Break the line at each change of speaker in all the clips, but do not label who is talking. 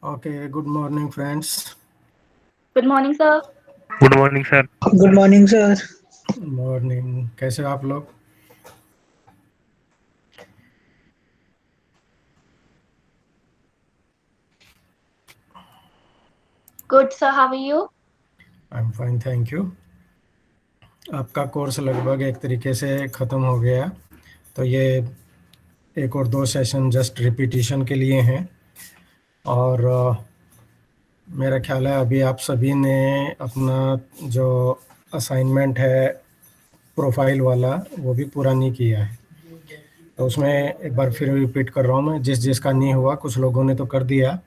Okay, good morning, friends.
Good morning, sir.
Good morning, sir.
Good morning, sir.
Morning, कैसे हो आप लोग?
Good, sir. How are you?
I am fine, thank you. आपका course लगभग एक तरीके से ख़त्म हो गया, तो ये एक और दो सेशन जस्ट रिपीटिशन के लिए हैं। और मेरा ख्याल है अभी आप सभी ने अपना जो असाइनमेंट है प्रोफाइल वाला वो भी पूरा नहीं किया है। तो उसमें एक बार फिर रिपीट कर रहा हूँ मैं, जिसका नहीं हुआ, कुछ लोगों ने तो कर दिया।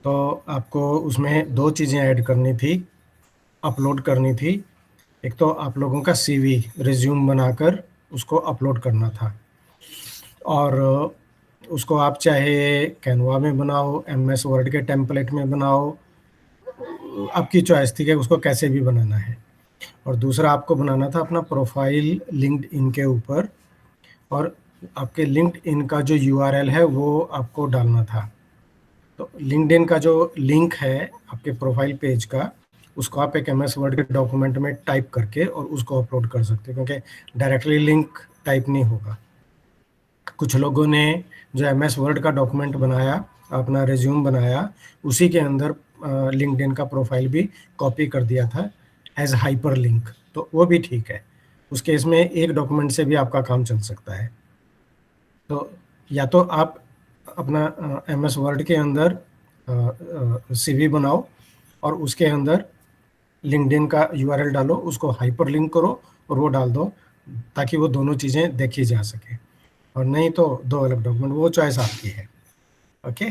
तो आपको उसमें दो चीज़ें ऐड करनी थी, अपलोड करनी थी। एक तो आप लोगों का सीवी रिज्यूम बनाकर उसको अपलोड करना था, और उसको आप चाहे कैनवा में बनाओ, एमएस वर्ड के टेम्पलेट में बनाओ, आपकी चॉइस थी कि उसको कैसे भी बनाना है। और दूसरा आपको बनाना था अपना प्रोफाइल लिंक्ड इन के ऊपर, और आपके लिंक्ड इन का जो यूआरएल है वो आपको डालना था। तो लिंक्ड इन का जो लिंक है आपके प्रोफाइल पेज का, उसको आप एक एमएस वर्ड के डॉक्यूमेंट में टाइप करके और उसको अपलोड कर सकते हो, क्योंकि डायरेक्टली लिंक टाइप नहीं होगा। कुछ लोगों ने जो एमएस वर्ड का डॉक्यूमेंट बनाया, अपना रिज्यूम बनाया, उसी के अंदर लिंक्डइन का प्रोफाइल भी कॉपी कर दिया था एज हाइपर लिंक, तो वो भी ठीक है। उस केस में एक डॉक्यूमेंट से भी आपका काम चल सकता है। तो या तो आप अपना एमएस वर्ड के अंदर सीवी बनाओ और उसके अंदर लिंक्डइन का यूआरएल डालो, उसको हाइपर लिंक करो और वो डाल दो, ताकि वो दोनों चीज़ें देखी जा सके। और नहीं तो दो अलग डॉक्यूमेंट, वो चॉइस आपकी है। ओके।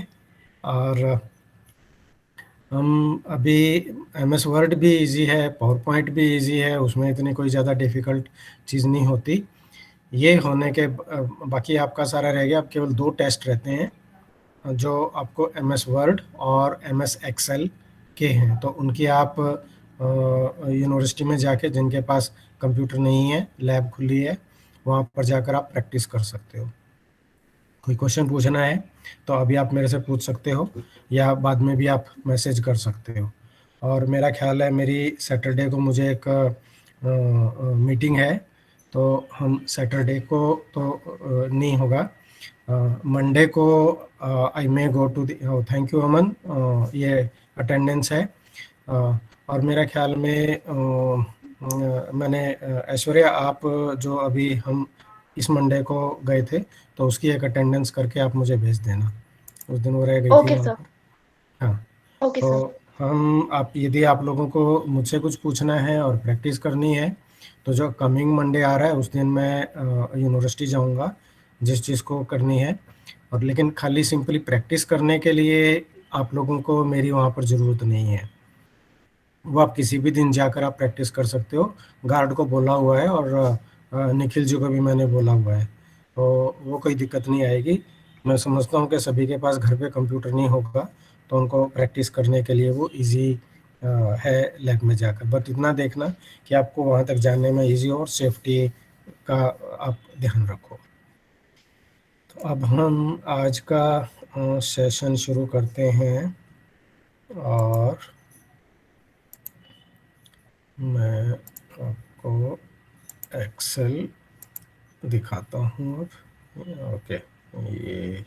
और हम अभी एमएस वर्ड भी इजी है, पावर पॉइंट भी इजी है, उसमें इतनी कोई ज़्यादा डिफ़िकल्ट चीज़ नहीं होती। ये होने के बाकी आपका सारा रह गया। अब केवल दो टेस्ट रहते हैं जो आपको एमएस वर्ड और एमएस एक्सेल के हैं, तो उनकी आप यूनिवर्सिटी में जाके, जिनके पास कंप्यूटर नहीं है, लैब खुली है, वहाँ पर जाकर आप प्रैक्टिस कर सकते हो। कोई क्वेश्चन पूछना है तो अभी आप मेरे से पूछ सकते हो, या बाद में भी आप मैसेज कर सकते हो। और मेरा ख्याल है मेरी सैटरडे को मुझे एक मीटिंग है, तो हम सैटरडे को तो नहीं होगा, मंडे को I may go to the, thank you Aman, ये अटेंडेंस है। और मेरा ख्याल में मैंने ऐश्वर्या, आप जो अभी हम इस मंडे को गए थे, तो उसकी एक अटेंडेंस करके आप मुझे भेज देना। उस दिन वो रह गई थी
Okay,
वहाँ
sir.
पर। हाँ,
Okay,
तो
sir.
यदि आप लोगों को मुझसे कुछ पूछना है और प्रैक्टिस करनी है, तो जो कमिंग मंडे आ रहा है उस दिन मैं यूनिवर्सिटी जाऊंगा जिस चीज़ को करनी है। और लेकिन खाली सिंपली प्रैक्टिस करने के लिए आप लोगों को मेरी वहाँ पर ज़रूरत नहीं है, वो आप किसी भी दिन जाकर आप प्रैक्टिस कर सकते हो। गार्ड को बोला हुआ है और निखिल जी को भी मैंने बोला हुआ है, तो वो कोई दिक्कत नहीं आएगी। मैं समझता हूँ कि सभी के पास घर पे कंप्यूटर नहीं होगा, तो उनको प्रैक्टिस करने के लिए वो इजी है लैब में जाकर। बट इतना देखना कि आपको वहाँ तक जाने में इजी हो और सेफ्टी का आप ध्यान रखो। तो अब हम आज का सेशन शुरू करते हैं, और मैं आपको एक्सेल दिखाता हूँ अब। ओके, ये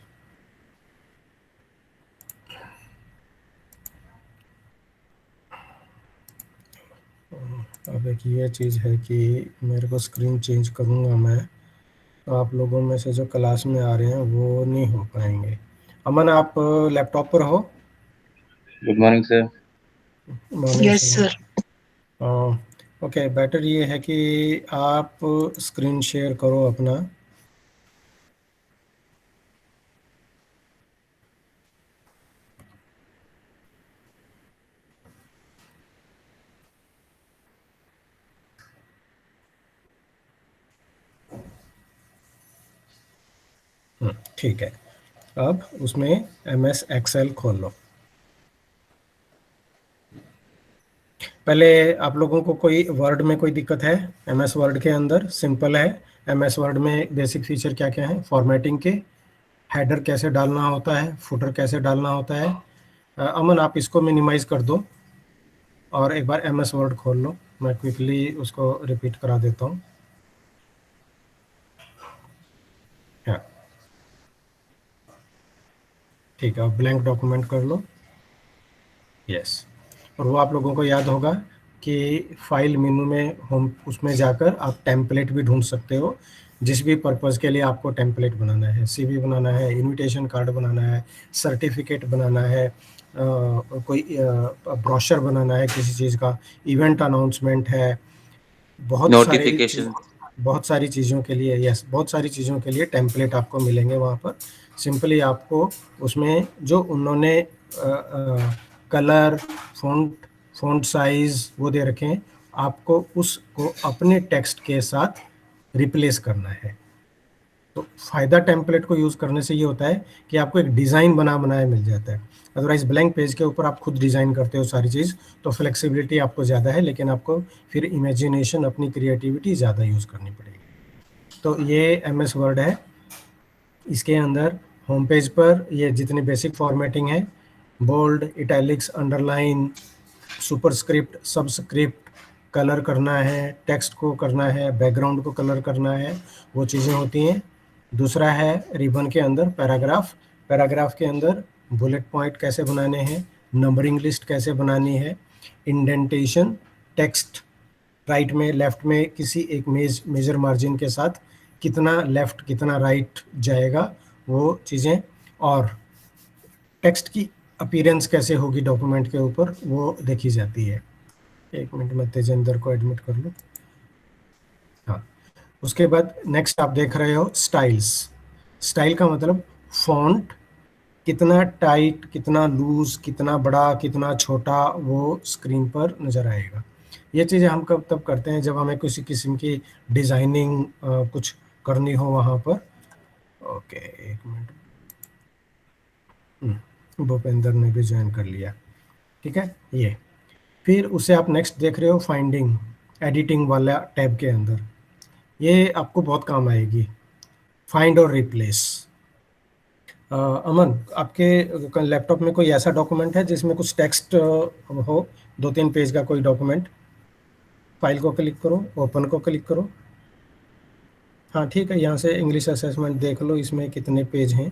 अब एक ये चीज़ है कि मेरे को स्क्रीन चेंज करूँगा मैं, तो आप लोगों में से जो क्लास में आ रहे हैं वो नहीं हो पाएंगे। अमन, आप लैपटॉप पर हो?
Good morning, sir.
Morning
Yes,
sir.
sir.
Okay, better ये है कि आप स्क्रीन शेयर करो अपना। ठीक है, अब उसमें एमएस एक्सेल खोल लो। पहले आप लोगों को कोई वर्ड में कोई दिक्कत है? एमएस वर्ड के अंदर सिंपल है। एमएस वर्ड में बेसिक फीचर क्या क्या है फॉर्मेटिंग के? हेडर कैसे डालना होता है, फुटर कैसे डालना होता है। अमन आप इसको मिनिमाइज कर दो और एक बार MS वर्ड खोल लो, मैं क्विकली उसको रिपीट करा देता हूँ। हाँ ठीक है, आप ब्लैंक डॉक्यूमेंट कर लो। यस, और वो आप लोगों को याद होगा कि फाइल मेनू में होम उसमें जाकर आप टेम्पलेट भी ढूंढ सकते हो, जिस भी पर्पज़ के लिए आपको टेम्पलेट बनाना है, CV बनाना है, इनविटेशन कार्ड बनाना है, सर्टिफिकेट बनाना है, कोई ब्रोशर बनाना है किसी चीज़ का, इवेंट अनाउंसमेंट है,
नोटिफिकेशन।
बहुत सारी चीज़ों के लिए, यस बहुत सारी चीज़ों के लिए टेम्पलेट आपको मिलेंगे वहाँ पर। सिंपली आपको उसमें जो उन्होंने कलर, फ़ॉन्ट साइज़ वो दे रखे हैं, आपको उसको अपने टेक्स्ट के साथ रिप्लेस करना है। तो फ़ायदा टेम्पलेट को यूज़ करने से ये होता है कि आपको एक डिज़ाइन बनाया मिल जाता है। अदरवाइज़ ब्लैंक पेज के ऊपर आप खुद डिज़ाइन करते हो सारी चीज़, तो फ्लेक्सिबिलिटी आपको ज़्यादा है, लेकिन आपको फिर इमेजिनेशन, अपनी क्रिएटिविटी ज़्यादा यूज़ करनी पड़ेगी। तो ये MS वर्ड है। इसके अंदर होम पेज पर ये जितनी बेसिक फॉर्मेटिंग है, bold, italics, underline, superscript, subscript, colour करना है, टेक्स्ट को करना है, बैकग्राउंड को कलर करना है, वो चीज़ें होती हैं। दूसरा है रिबन के अंदर पैराग्राफ के अंदर बुलेट पॉइंट कैसे बनाने हैं, नंबरिंग लिस्ट कैसे बनानी है, इंडेंटेशन, टेक्स्ट राइट में लेफ्ट में किसी एक मेजर मार्जिन के साथ कितना लेफ्ट कितना राइट जाएगा, वो चीज़ें, और टेक्स्ट की अपीयरेंस कैसे होगी डॉक्यूमेंट के ऊपर, वो देखी जाती है। एक मिनट में तेजेंद्र को एडमिट कर लूँ। हाँ, उसके बाद नेक्स्ट आप देख रहे हो स्टाइल्स। स्टाइल का मतलब फॉन्ट कितना टाइट, कितना लूज, कितना बड़ा, कितना छोटा, वो स्क्रीन पर नज़र आएगा। ये चीज़ें हम कब तब करते हैं जब हमें किसी किस्म की डिज़ाइनिंग कुछ करनी हो वहाँ पर। ओके एक मिनट, भूपेंद्र ने भी ज्वाइन कर लिया, ठीक है। ये फिर उसे आप नेक्स्ट देख रहे हो फाइंडिंग, एडिटिंग वाला टैब के अंदर, ये आपको बहुत काम आएगी, फाइंड और रिप्लेस। अमन आपके लैपटॉप में कोई ऐसा डॉक्यूमेंट है जिसमें कुछ टेक्स्ट हो, 2-3 पेज का कोई डॉक्यूमेंट? फाइल को क्लिक करो, ओपन को क्लिक करो। हाँ ठीक है, यहाँ से इंग्लिश असेसमेंट देख लो, इसमें कितने पेज हैं,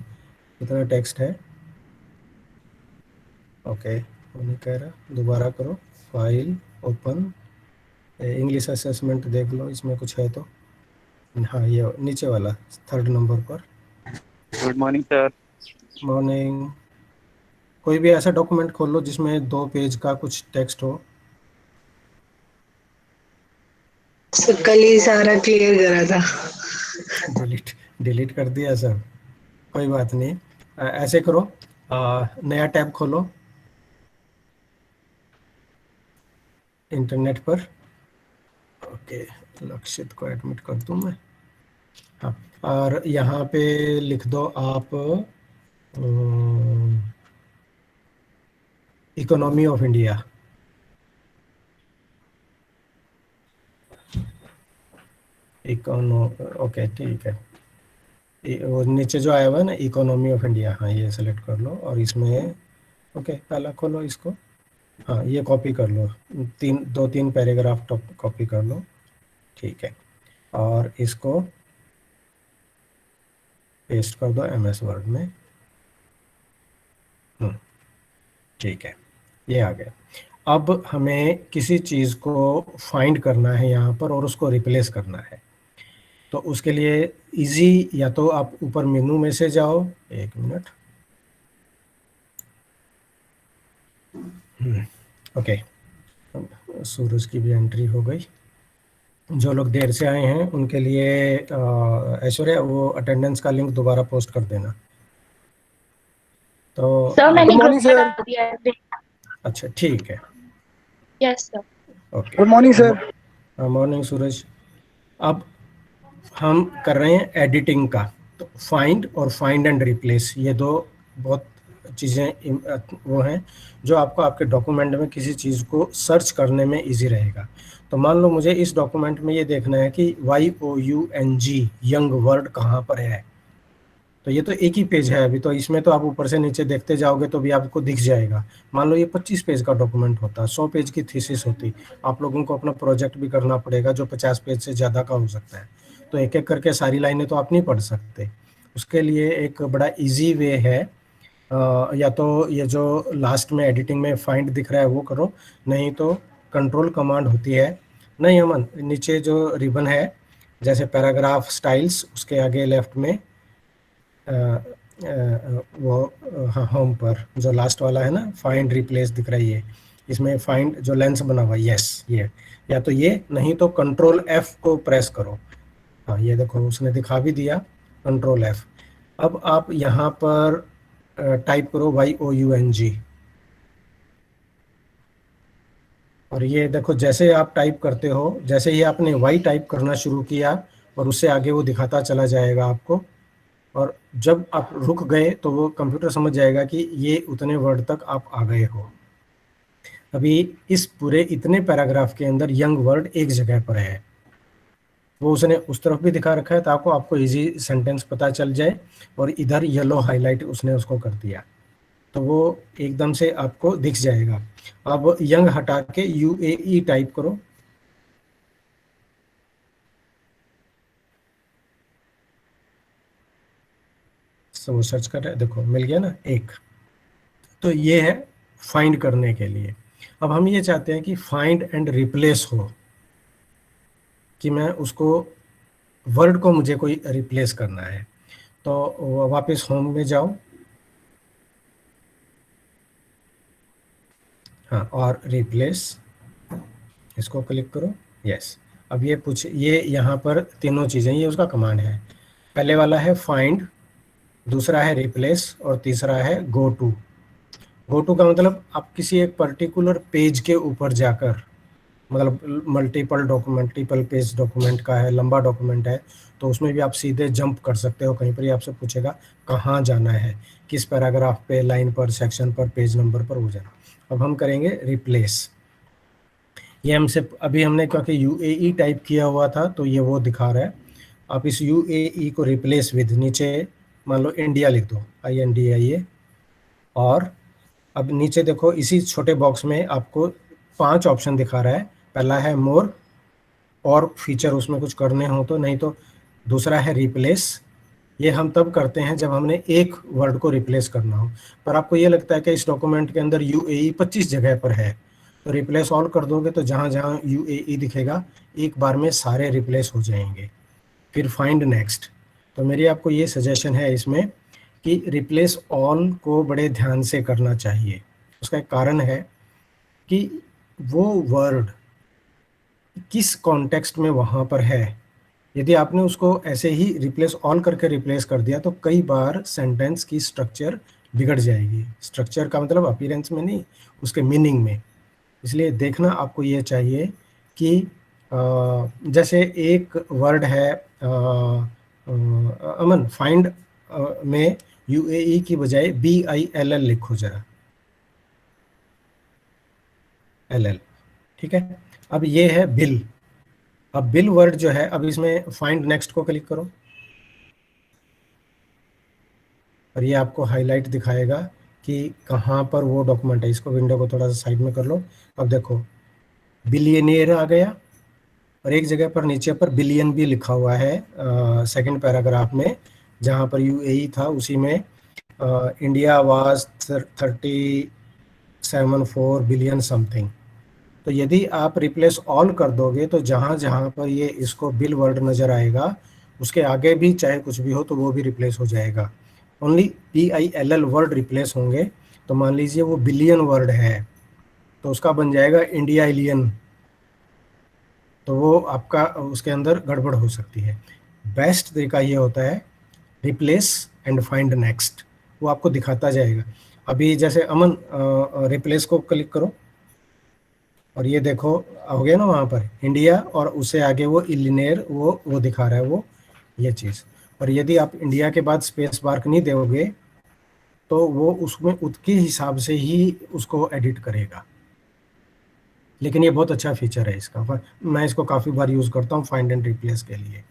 कितना टेक्स्ट है। ओके वो नहीं कह रहा, दोबारा करो, फाइल ओपन, इंग्लिश असेसमेंट देख लो, इसमें कुछ है तो। हाँ ये नीचे वाला 3rd नंबर पर।
Good morning sir.
मॉर्निंग। कोई भी ऐसा डॉक्यूमेंट खोल लो जिसमें 2 पेज का कुछ टेक्स्ट हो।
सर कल ही सारा क्लियर करा था।
डिलीट कर दिया सब, कोई बात नहीं। ऐसे करो, नया टैब खोलो इंटरनेट पर। ओके लक्षित को एडमिट कर दूं मैं। हाँ, और यहाँ पे लिख दो आप इकोनॉमी ऑफ इंडिया। ओके ठीक है, वो नीचे जो आया हुआ है ना इकोनॉमी ऑफ इंडिया, हाँ ये सेलेक्ट कर लो और इसमें ओके पहला खोलो इसको। हाँ ये कॉपी कर लो, 2-3 पैराग्राफ कॉपी कर लो, ठीक है, और इसको पेस्ट कर दो MS वर्ड में। ठीक है, ये आ गया। अब हमें किसी चीज़ को फाइंड करना है यहाँ पर और उसको रिप्लेस करना है, तो उसके लिए इजी, या तो आप ऊपर मेनू में से जाओ, एक मिनट, ओके सूरज की भी एंट्री हो गई। जो लोग देर से आए हैं उनके लिए ऐश्वर्या वो अटेंडेंस का लिंक दोबारा पोस्ट कर देना। तो
सर मैंने
Good morning,
ग्रुप में
sir.
डाल दिया है।
अच्छा ठीक है,
yes sir.
Okay
good morning sir.
Morning Suraj. अब हम कर रहे हैं एडिटिंग का, तो फाइंड एंड रिप्लेस, ये 2 बहुत चीज़ें वो हैं जो आपको आपके डॉक्यूमेंट में किसी चीज़ को सर्च करने में इजी रहेगा। तो मान लो मुझे इस डॉक्यूमेंट में ये देखना है कि YOUNG यंग वर्ड कहाँ पर है, तो ये तो एक ही पेज है अभी, तो इसमें तो आप ऊपर से नीचे देखते जाओगे तो भी आपको दिख जाएगा। मान लो ये 25 पेज का डॉक्यूमेंट होता, 100 पेज की थीसिस होती, आप लोगों को अपना प्रोजेक्ट भी करना पड़ेगा जो 50 पेज से ज़्यादा का हो सकता है, तो एक एक करके सारी लाइनें तो आप नहीं पढ़ सकते। उसके लिए एक बड़ा ईजी वे है, या तो ये जो लास्ट में एडिटिंग में फाइंड दिख रहा है वो करो, नहीं तो कंट्रोल कमांड होती है, नहीं अमन, नीचे जो रिबन है जैसे पैराग्राफ स्टाइल्स, उसके आगे लेफ्ट में वो होम पर जो लास्ट वाला है ना, फाइंड रिप्लेस दिख रही है, इसमें फाइंड जो लेंस बना हुआ है, यस ये, या तो ये, नहीं तो कंट्रोल F को प्रेस करो। हाँ ये देखो उसने दिखा भी दिया, कंट्रोल F। अब आप यहाँ पर टाइप करो YOUNG, और ये देखो जैसे आप टाइप करते हो, जैसे ही आपने Y टाइप करना शुरू किया और उससे आगे वो दिखाता चला जाएगा आपको, और जब आप रुक गए तो वो कंप्यूटर समझ जाएगा कि ये उतने वर्ड तक आप आ गए हो। अभी इस पूरे इतने पैराग्राफ के अंदर यंग वर्ड एक जगह पर है, वो उसने उस तरफ भी दिखा रखा है ताकि आपको इजी सेंटेंस पता चल जाए, और इधर येलो हाईलाइट उसने उसको कर दिया, तो वो एकदम से आपको दिख जाएगा। अब यंग हटा के UAE टाइप करो, वो सर्च कर रहे हैं, देखो मिल गया ना एक। तो ये है फाइंड करने के लिए। अब हम ये चाहते हैं कि फाइंड एंड रिप्लेस हो, कि मैं उसको वर्ड को मुझे कोई रिप्लेस करना है, तो वापस होम में जाओ, हाँ, और रिप्लेस इसको क्लिक करो, यस। अब ये यहाँ पर तीनों चीज़ें, ये उसका कमांड है। पहले वाला है फाइंड, दूसरा है रिप्लेस, और तीसरा है गो टू। गो टू का मतलब आप किसी एक पर्टिकुलर पेज के ऊपर जाकर, मतलब मल्टीपल पेज डॉक्यूमेंट का है, लंबा डॉक्यूमेंट है, तो उसमें भी आप सीधे जंप कर सकते हो। कहीं पर ही आपसे पूछेगा कहाँ जाना है, किस पैराग्राफ पे, लाइन पर, सेक्शन पर, पेज नंबर पर, वो जाना। अब हम करेंगे रिप्लेस। ये हमसे अभी हमने क्योंकि UAE टाइप किया हुआ था तो ये वो दिखा रहा है। आप इस UAE को रिप्लेस विद, नीचे मान लो इंडिया लिख दो, INDIA, और अब नीचे देखो इसी छोटे बॉक्स में आपको 5 ऑप्शन दिखा रहा है। पहला है मोर, और फीचर उसमें कुछ करने हो तो, नहीं तो दूसरा है रिप्लेस, ये हम तब करते हैं जब हमने एक वर्ड को रिप्लेस करना हो। पर आपको ये लगता है कि इस डॉक्यूमेंट के अंदर UAE 25 जगह पर है, तो रिप्लेस ऑल कर दोगे तो जहाँ जहाँ UAE दिखेगा एक बार में सारे रिप्लेस हो जाएंगे। फिर फाइंड नेक्स्ट। तो मेरी आपको ये सजेशन है इसमें कि रिप्लेस ऑल को बड़े ध्यान से करना चाहिए। उसका एक कारण है कि वो वर्ड किस कॉन्टेक्स्ट में वहाँ पर है। यदि आपने उसको ऐसे ही रिप्लेस ऑल करके रिप्लेस कर दिया तो कई बार सेंटेंस की स्ट्रक्चर बिगड़ जाएगी। स्ट्रक्चर का मतलब अपीयरेंस में नहीं, उसके मीनिंग में। इसलिए देखना आपको ये चाहिए कि जैसे एक वर्ड है अमन, फाइंड में UAE की बजाय BILL लिखो जरा, LL, ठीक है। अब ये है बिल। अब बिल वर्ड जो है, अब इसमें फाइंड नेक्स्ट को क्लिक करो और ये आपको हाईलाइट दिखाएगा कि कहाँ पर वो डॉक्यूमेंट है। इसको विंडो को थोड़ा सा साइड में कर लो। अब देखो बिलियनियर आ गया, और एक जगह पर नीचे पर बिलियन भी लिखा हुआ है सेकंड पैराग्राफ में, जहाँ पर UAE था उसी में इंडिया वाज 37.4 बिलियन समथिंग। तो यदि आप रिप्लेस ऑल कर दोगे तो जहाँ जहाँ पर ये इसको बिल वर्ड नज़र आएगा उसके आगे भी चाहे कुछ भी हो तो वो भी रिप्लेस हो जाएगा। ओनली BILL वर्ड रिप्लेस होंगे। तो मान लीजिए वो बिलियन वर्ड है तो उसका बन जाएगा इंडियालियन, तो वो आपका उसके अंदर गड़बड़ हो सकती है। बेस्ट तरीका ये होता है रिप्लेस एंड फाइंड नेक्स्ट, वो आपको दिखाता जाएगा। अभी जैसे अमन रिप्लेस को क्लिक करो और ये देखो हो गया ना वहाँ पर इंडिया, और उससे आगे वो इलिनेर वो दिखा रहा है वो ये चीज़। और यदि आप इंडिया के बाद स्पेस बार नहीं दोगे तो वो उसमें उसके हिसाब से ही उसको एडिट करेगा। लेकिन ये बहुत अच्छा फीचर है इसका, मैं इसको काफ़ी बार यूज़ करता हूँ फाइंड एंड रिप्लेस के लिए,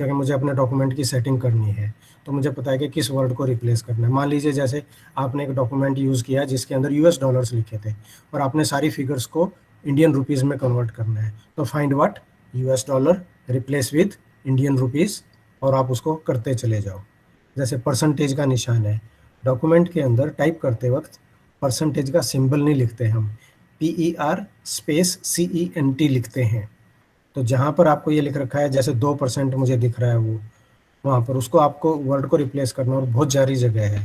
क्योंकि मुझे अपने डॉक्यूमेंट की सेटिंग करनी है, तो मुझे पता है कि किस वर्ड को रिप्लेस करना है। मान लीजिए जैसे आपने एक डॉक्यूमेंट यूज़ किया जिसके अंदर यूएस डॉलर्स लिखे थे और आपने सारी फिगर्स को इंडियन रुपीज़ में कन्वर्ट करना है, तो find what US dollar replace with Indian rupees, और आप उसको करते चले जाओ। जैसे परसेंटेज का निशान है, डॉक्यूमेंट के अंदर टाइप करते वक्त परसेंटेज का सिंबल नहीं लिखते हम, PER स्पेस CENT लिखते हैं। तो जहाँ पर आपको ये लिख रखा है जैसे 2% मुझे दिख रहा है वो, वहाँ पर उसको आपको वर्ड को रिप्लेस करना और बहुत सारी जगह है,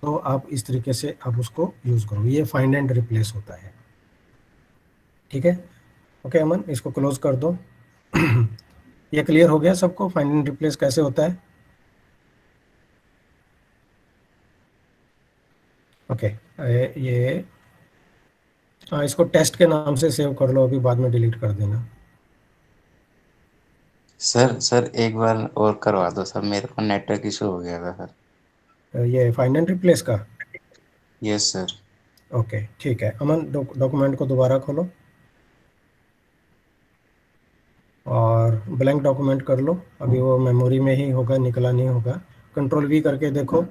तो आप इस तरीके से आप उसको यूज़ करो। ये फाइंड एंड रिप्लेस होता है। ठीक है, ओके अमन, इसको क्लोज कर दो। ये क्लियर हो गया सबको फाइंड एंड रिप्लेस कैसे होता है? ओके, ये हाँ, इसको टेस्ट के नाम से सेव कर लो, अभी बाद में डिलीट कर देना।
सर एक बार और करवा दो सर, मेरे को नेटवर्क इशू हो गया था सर।
ये फाइंड एंड रिप्लेस का?
Yes sir.
ओके ठीक है अमन, डॉक्यूमेंट को दोबारा खोलो और ब्लैंक डॉक्यूमेंट कर लो। अभी वो मेमोरी में ही होगा, निकला नहीं होगा। कंट्रोल V करके देखो।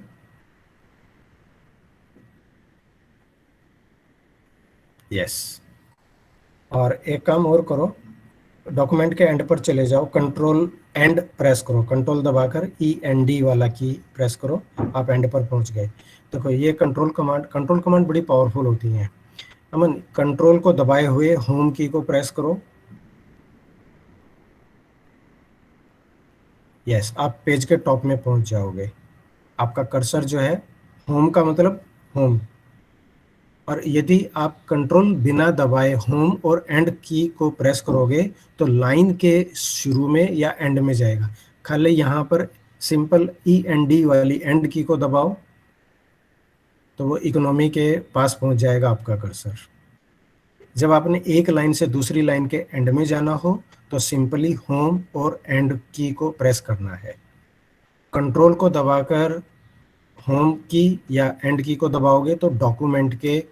यस, और एक काम और करो, डॉक्यूमेंट के एंड पर चले जाओ, कंट्रोल एंड प्रेस करो, कंट्रोल दबाकर END वाला की प्रेस करो, आप एंड पर पहुंच गए। देखो ये कंट्रोल कमांड बड़ी पावरफुल होती हैं। अमन, कंट्रोल को दबाए हुए होम की को प्रेस करो। यस, आप पेज के टॉप में पहुंच जाओगे। आपका कर्सर जो है, होम का मतलब होम, और यदि आप कंट्रोल बिना दबाए होम और एंड की को प्रेस करोगे तो लाइन के शुरू में या एंड में जाएगा। खाली यहाँ पर सिंपल END वाली एंड की को दबाओ तो वो इकोनॉमी के पास पहुंच जाएगा आपका कर्सर। जब आपने एक लाइन से दूसरी लाइन के एंड में जाना हो तो सिंपली होम और एंड की को प्रेस करना है। कंट्रोल को दबाकर होम की या एंड की को दबाओगे तो डॉक्यूमेंट के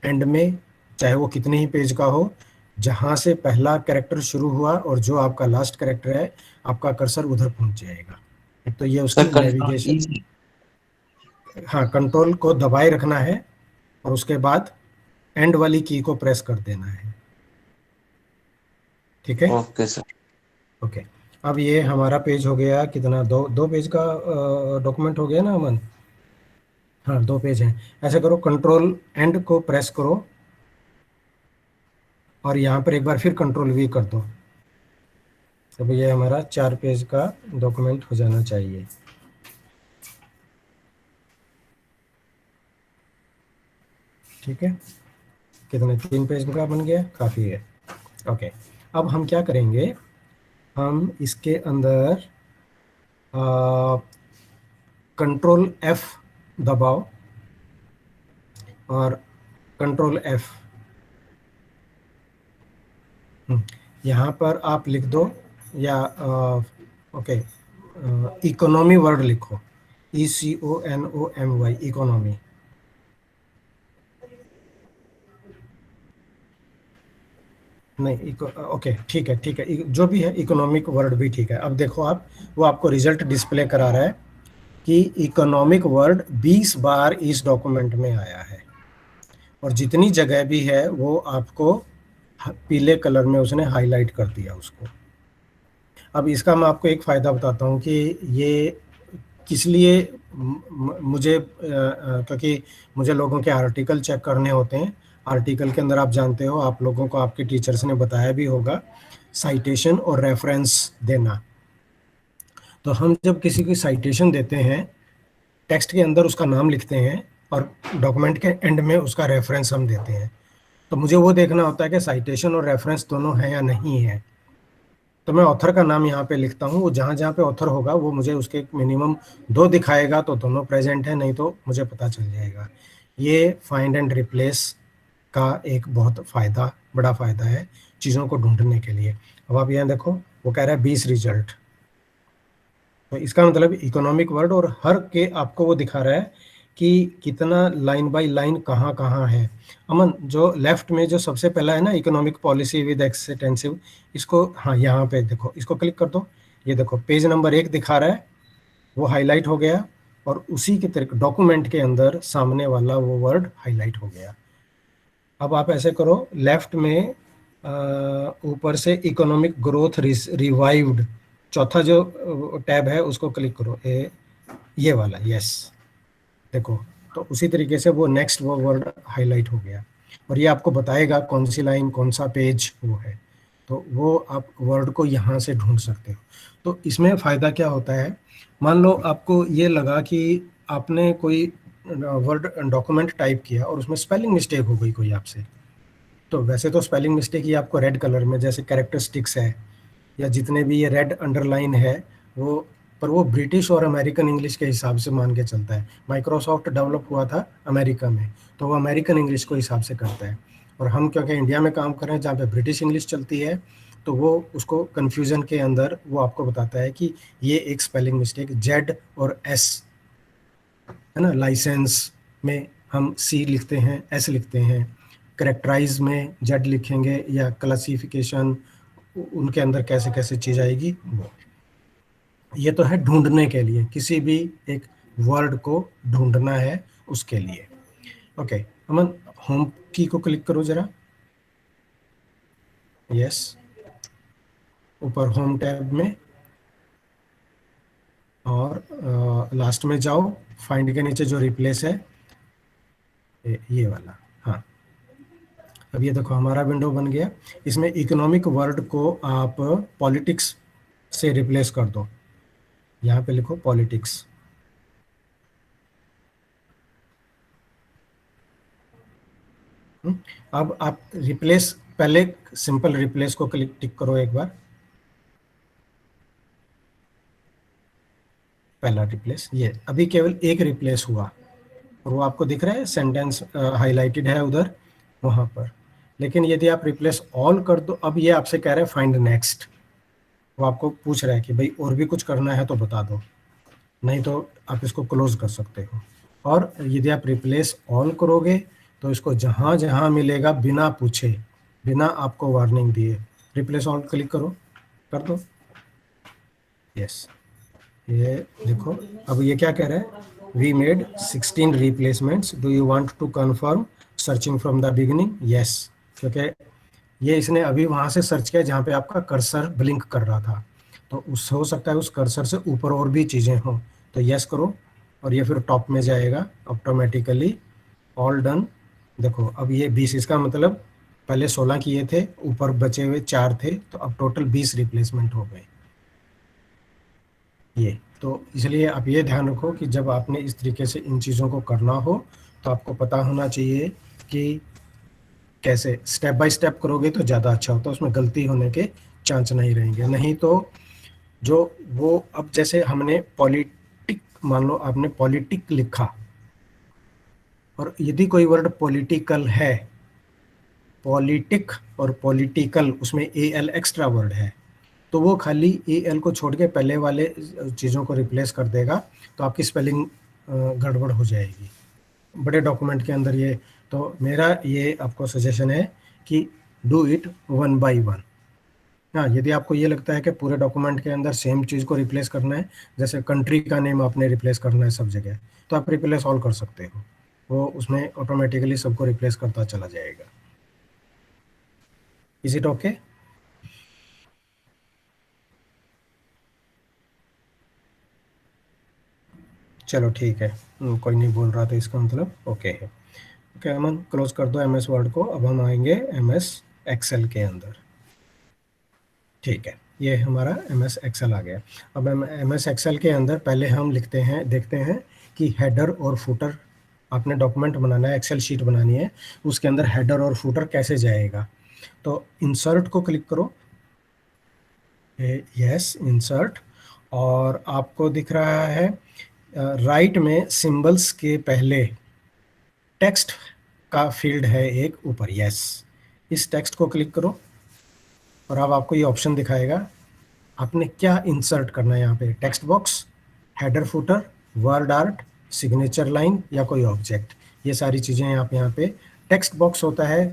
एंड में, चाहे वो कितने ही पेज का हो, जहां से पहला कैरेक्टर शुरू हुआ और जो आपका लास्ट कैरेक्टर है, आपका कर्सर उधर पहुंच जाएगा। तो ये उसकी नेविगेशन। हाँ, कंट्रोल को दबाए रखना है और उसके बाद एंड वाली की को प्रेस कर देना है। ठीक है,
ओके सर।
ओके। अब ये हमारा पेज हो गया कितना, दो पेज का डॉक्यूमेंट हो गया ना अमन? हाँ, 2 पेज हैं। ऐसे करो, कंट्रोल एंड को प्रेस करो और यहाँ पर एक बार फिर कंट्रोल V कर दो। अब ये हमारा 4 पेज का डॉक्यूमेंट हो जाना चाहिए। ठीक है, कितने, 3 पेज का बन गया, काफ़ी है। ओके, अब हम क्या करेंगे, हम इसके अंदर कंट्रोल F दबाओ और कंट्रोल F, यहाँ पर आप लिख दो या ओके, इकोनॉमी वर्ड लिखो, ECONOMY, इकोनॉमी। नहीं, ओके ठीक है, जो भी है, इकोनॉमिक वर्ड भी ठीक है। अब देखो आप, वो आपको रिजल्ट डिस्प्ले करा रहा है कि इकोनॉमिक वर्ड 20 बार इस डॉक्यूमेंट में आया है और जितनी जगह भी है वो आपको पीले कलर में उसने हाईलाइट कर दिया उसको। अब इसका मैं आपको एक फ़ायदा बताता हूँ कि ये किस लिए मुझे, क्योंकि मुझे लोगों के आर्टिकल चेक करने होते हैं। आर्टिकल के अंदर आप जानते हो, आप लोगों को आपके टीचर्स ने बताया भी होगा, साइटेशन और रेफरेंस देना। तो हम जब किसी की साइटेशन देते हैं, टेक्स्ट के अंदर उसका नाम लिखते हैं और डॉक्यूमेंट के एंड में उसका रेफरेंस हम देते हैं। तो मुझे वो देखना होता है कि साइटेशन और रेफरेंस दोनों हैं या नहीं है। तो मैं ऑथर का नाम यहाँ पे लिखता हूँ, वो जहाँ जहाँ पे ऑथर होगा वो मुझे उसके मिनिमम 2 दिखाएगा, तो दोनों प्रेजेंट है, नहीं तो मुझे पता चल जाएगा। ये फाइंड एंड रिप्लेस का एक बहुत बड़ा फ़ायदा है चीज़ों को ढूंढने के लिए। अब आप यहाँ देखो, वो कह रहा है 20 रिजल्ट, तो इसका मतलब इकोनॉमिक वर्ड, और हर के आपको वो दिखा रहा है कि कितना लाइन बाय लाइन कहाँ कहाँ है। अमन, जो लेफ्ट में जो सबसे पहला है ना, इकोनॉमिक पॉलिसी विद एक्सटेंसिव, इसको, हाँ यहाँ पे देखो, इसको क्लिक कर दो। ये देखो पेज नंबर 1 दिखा रहा है, वो हाईलाइट हो गया, और उसी के तरीके डॉक्यूमेंट के अंदर सामने वाला वो वर्ड हाईलाइट हो गया। अब आप ऐसे करो, लेफ्ट में ऊपर से इकोनॉमिक ग्रोथ रिवाइव्ड, चौथा जो टैब है उसको क्लिक करो, ये वाला, यस। देखो, तो उसी तरीके से वो नेक्स्ट वो वर्ड हाईलाइट हो गया, और ये आपको बताएगा कौन सी लाइन, कौन सा पेज वो है। तो वो आप वर्ड को यहाँ से ढूंढ सकते हो। तो इसमें फ़ायदा क्या होता है, मान लो आपको ये लगा कि आपने कोई वर्ड डॉक्यूमेंट टाइप किया और उसमें स्पेलिंग मिस्टेक हो गई कोई आपसे, तो वैसे तो स्पेलिंग मिस्टेक ये आपको रेड कलर में जैसे कैरेक्टरिस्टिक्स है या जितने भी ये रेड अंडरलाइन है वो, पर वो ब्रिटिश और अमेरिकन इंग्लिश के हिसाब से मान के चलता है। माइक्रोसॉफ्ट डेवलप हुआ था अमेरिका में, तो वो अमेरिकन इंग्लिश को हिसाब से करता है, और हम क्योंकि इंडिया में काम कर रहे हैं जहाँ पे ब्रिटिश इंग्लिश चलती है, तो वो उसको कन्फ्यूज़न के अंदर वो आपको बताता है कि ये एक स्पेलिंग मिस्टेक, जेड और एस है ना, लाइसेंस में हम सी लिखते हैं, एस लिखते हैं, करेक्टराइज में जेड लिखेंगे, या क्लासिफिकेशन उनके अंदर कैसे कैसे चीज़ आएगी वो। ये तो है ढूंढने के लिए, किसी भी एक वर्ड को ढूंढना है उसके लिए। ओके अमन, होम की को क्लिक करो जरा, यस, ऊपर होम टैब में, और लास्ट में जाओ, फाइंड के नीचे जो रिप्लेस है ये वाला, हाँ। अब ये देखो हमारा विंडो बन गया। इसमें इकोनॉमिक वर्ड को आप पॉलिटिक्स से रिप्लेस कर दो, यहाँ पे लिखो पॉलिटिक्स। अब आप रिप्लेस, पहले सिंपल रिप्लेस को क्लिक टिक करो एक बार, पहला रिप्लेस, ये अभी केवल एक रिप्लेस हुआ, और वो आपको दिख रहा है सेंटेंस हाईलाइटेड है उधर वहाँ पर। लेकिन यदि आप रिप्लेस ऑल कर दो, अब ये आपसे कह रहा है फाइंड नेक्स्ट, वो आपको पूछ रहा है कि भाई और भी कुछ करना है तो बता दो, नहीं तो आप इसको क्लोज कर सकते हो। और यदि आप रिप्लेस ऑल करोगे तो इसको जहाँ जहाँ मिलेगा बिना पूछे, बिना आपको वार्निंग दिए, रिप्लेस ऑल क्लिक करो, कर दो, यस। ये देखो अब ये क्या कह रहा है, we made 16 replacements, do you want to confirm searching from the beginning, yes, क्योंकि ये इसने अभी वहाँ से सर्च किया जहाँ पे आपका कर्सर ब्लिंक कर रहा था, तो उस हो सकता है उस कर्सर से ऊपर और भी चीज़ें हों, तो यस करो, और ये फिर टॉप में जाएगा ऑटोमेटिकली, ऑल डन। देखो अब ये 20, इसका मतलब पहले 16 किए थे, ऊपर बचे हुए 4 थे, तो अब टोटल 20 रिप्लेसमेंट हो गए ये। तो इसलिए आप ये ध्यान रखो कि जब आपने इस तरीके से इन चीज़ों को करना हो तो आपको पता होना चाहिए कि कैसे स्टेप बाय स्टेप करोगे तो ज़्यादा अच्छा होता है, उसमें गलती होने के चांस नहीं रहेंगे। नहीं तो जो वो, अब जैसे हमने पॉलिटिक, मान लो आपने पॉलिटिक लिखा, और यदि कोई वर्ड पॉलिटिकल है, पॉलिटिक और पॉलिटिकल, उसमें AL एक्स्ट्रा वर्ड है, तो वो खाली AL को छोड़ के पहले वाले चीज़ों को रिप्लेस कर देगा, तो आपकी स्पेलिंग गड़बड़ हो जाएगी बड़े डॉक्यूमेंट के अंदर ये। तो मेरा ये आपको सजेशन है कि डू इट 1 by 1। हाँ, यदि आपको ये लगता है कि पूरे डॉक्यूमेंट के अंदर सेम चीज़ को रिप्लेस करना है, जैसे कंट्री का नेम आपने रिप्लेस करना है सब जगह, तो आप रिप्लेस ऑल कर सकते हो, वो उसमें ऑटोमेटिकली सबको रिप्लेस करता चला जाएगा। Is it okay? चलो ठीक है, कोई नहीं बोल रहा था इसका मतलब ओके है। ओके अमन, क्लोज कर दो MS वर्ड को। अब हम आएंगे MS एक्सेल के अंदर। ठीक है, ये हमारा MS एक्सेल आ गया। अब MS एक्सेल के अंदर पहले हम लिखते हैं, देखते हैं कि हेडर और फुटर, आपने डॉक्यूमेंट बनाना है, एक्सेल शीट बनानी है, उसके अंदर हेडर और फुटर कैसे जाएगा। तो इंसर्ट को क्लिक करो, यस इंसर्ट, और आपको दिख रहा है राइट में सिंबल्स के पहले टेक्स्ट का फील्ड है एक ऊपर, यस, इस टेक्स्ट को क्लिक करो, और अब आपको ये ऑप्शन दिखाएगा आपने क्या इंसर्ट करना है यहाँ पे, text box, header footer, word art, signature line या कोई ऑब्जेक्ट, ये सारी चीज़ें यहाँ पे। टेक्स्ट बॉक्स होता है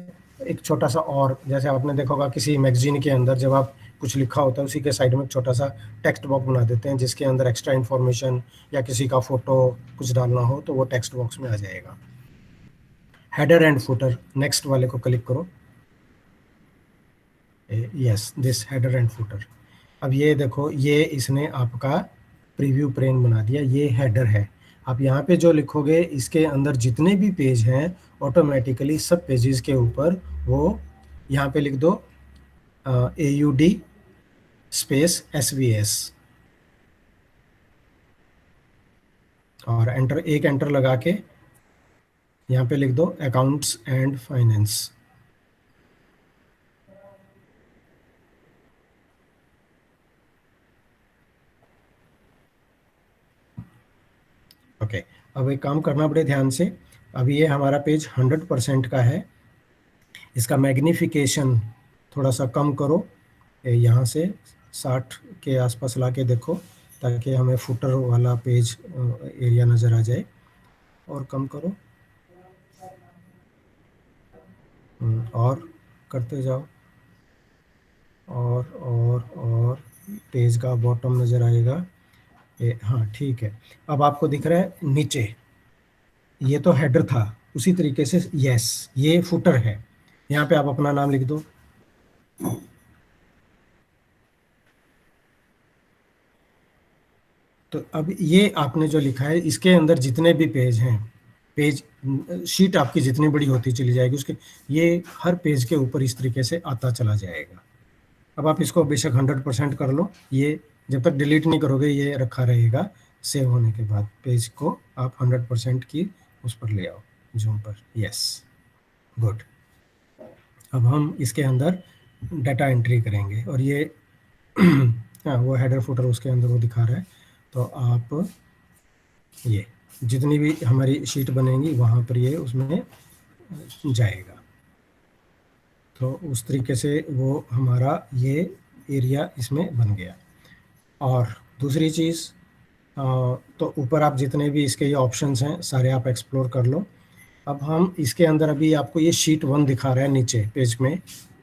एक छोटा सा, और जैसे आपने देखा होगा किसी मैगजीन के अंदर जब आप कुछ लिखा होता है उसी के साइड में एक छोटा सा टेक्स्ट बॉक्स बना देते हैं जिसके अंदर एक्स्ट्रा इन्फॉर्मेशन या किसी का फोटो कुछ डालना हो तो वो टेक्स्ट बॉक्स में आ जाएगा। हेडर एंड फुटर, नेक्स्ट वाले को क्लिक करो। Yes, this header and footer. अब ये देखो, ये इसने आपका प्रीव्यू पेन बना दिया, ये हेडर है। आप यहाँ पे जो लिखोगे इसके अंदर जितने भी पेज हैं ऑटोमेटिकली सब पेजेस के ऊपर वो यहाँ पे लिख दो AUD स्पेस SVS और एंटर, एक एंटर लगा के यहाँ पे लिख दो अकाउंट्स एंड फाइनेंस। ओके, अब एक काम करना बड़े ध्यान से। अभी ये हमारा पेज 100% का है, इसका मैग्निफिकेशन थोड़ा सा कम करो, यहाँ से 60 के आसपास ला के देखो ताकि हमें फुटर वाला पेज एरिया नज़र आ जाए, और कम करो और करते जाओ, और पेज का बॉटम नज़र आएगा। हाँ ठीक है, अब आपको दिख रहा है नीचे, ये तो हेडर था, उसी तरीके से यस ये फुटर है। यहाँ पे आप अपना नाम लिख दो। तो अब ये आपने जो लिखा है इसके अंदर जितने भी पेज हैं, पेज शीट आपकी जितनी बड़ी होती चली जाएगी उसके, ये हर पेज के ऊपर इस तरीके से आता चला जाएगा। अब आप इसको बेशक 100% कर लो, ये जब तक डिलीट नहीं करोगे ये रखा रहेगा। सेव होने के बाद पेज को आप 100% की उस पर ले आओ, जूम पर। Yes, good. अब हम इसके अंदर डाटा एंट्री करेंगे और ये हाँ वो हेडर फुटर उसके अंदर वो दिखा रहा है। तो आप ये जितनी भी हमारी शीट बनेंगी वहाँ पर ये उसमें जाएगा। तो उस तरीके से वो हमारा ये एरिया इसमें बन गया। और दूसरी चीज़, तो ऊपर आप जितने भी इसके ये ऑप्शंस हैं सारे आप एक्सप्लोर कर लो। अब हम इसके अंदर अभी आपको ये शीट 1 दिखा रहा है नीचे पेज में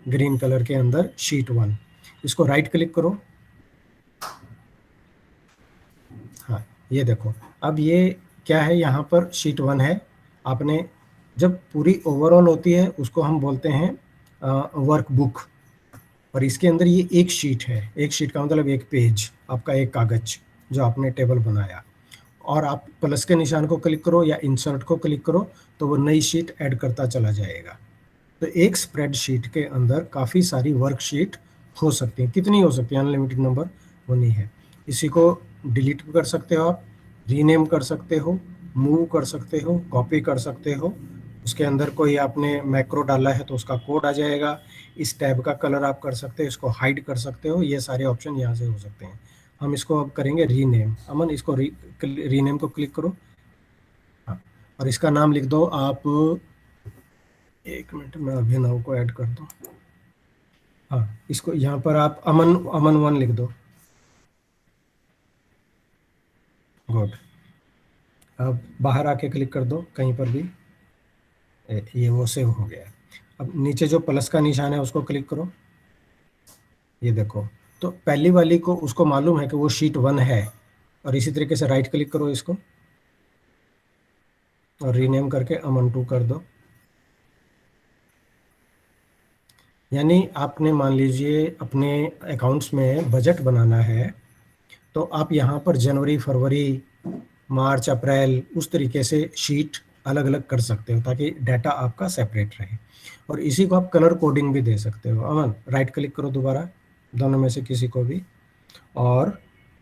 ग्रीन कलर के अंदर शीट 1, इसको राइट क्लिक करो। हाँ ये देखो, अब ये क्या है, यहाँ पर शीट 1 है। आपने जब पूरी ओवरऑल होती है उसको हम बोलते हैं वर्कबुक, और इसके अंदर ये एक शीट है। एक शीट का मतलब एक पेज, आपका एक कागज जो आपने टेबल बनाया, और आप प्लस के निशान को क्लिक करो या इंसर्ट को क्लिक करो तो वो नई शीट ऐड करता चला जाएगा। तो एक स्प्रेडशीट के अंदर काफ़ी सारी वर्कशीट हो सकती हैं। कितनी हो सकती है, अनलिमिटेड नंबर वो नहीं है। इसी को डिलीट कर सकते हो आप, रीनेम कर सकते हो, मूव कर सकते हो, कॉपी कर सकते हो। उसके अंदर कोई आपने मैक्रो डाला है तो उसका कोड आ जाएगा। इस टैब का कलर आप कर सकते हो, इसको हाइड कर सकते हो। ये सारे ऑप्शन यहाँ से हो सकते हैं। हम इसको अब करेंगे रीनेम। अमन इसको रीनेम को क्लिक करो। हाँ, और इसका नाम लिख दो आप, एक मिनट में अभिनव को ऐड कर दो। हाँ, इसको यहाँ पर आप अमन 1 लिख दो। गुड। अब बाहर आके क्लिक कर दो कहीं पर भी, ये वो सेव हो गया। अब नीचे जो प्लस का निशान है उसको क्लिक करो। ये देखो, तो पहली वाली को उसको मालूम है कि वो शीट 1 है, और इसी तरीके से राइट क्लिक करो इसको और रीनेम करके अमन 2 कर दो। यानी आपने मान लीजिए अपने अकाउंट्स में बजट बनाना है तो आप यहाँ पर जनवरी, फरवरी, मार्च, अप्रैल उस तरीके से शीट अलग अलग कर सकते हो ताकि डाटा आपका सेपरेट रहे। और इसी को आप कलर कोडिंग भी दे सकते हो। अमन राइट क्लिक करो दोबारा, दोनों में से किसी को भी, और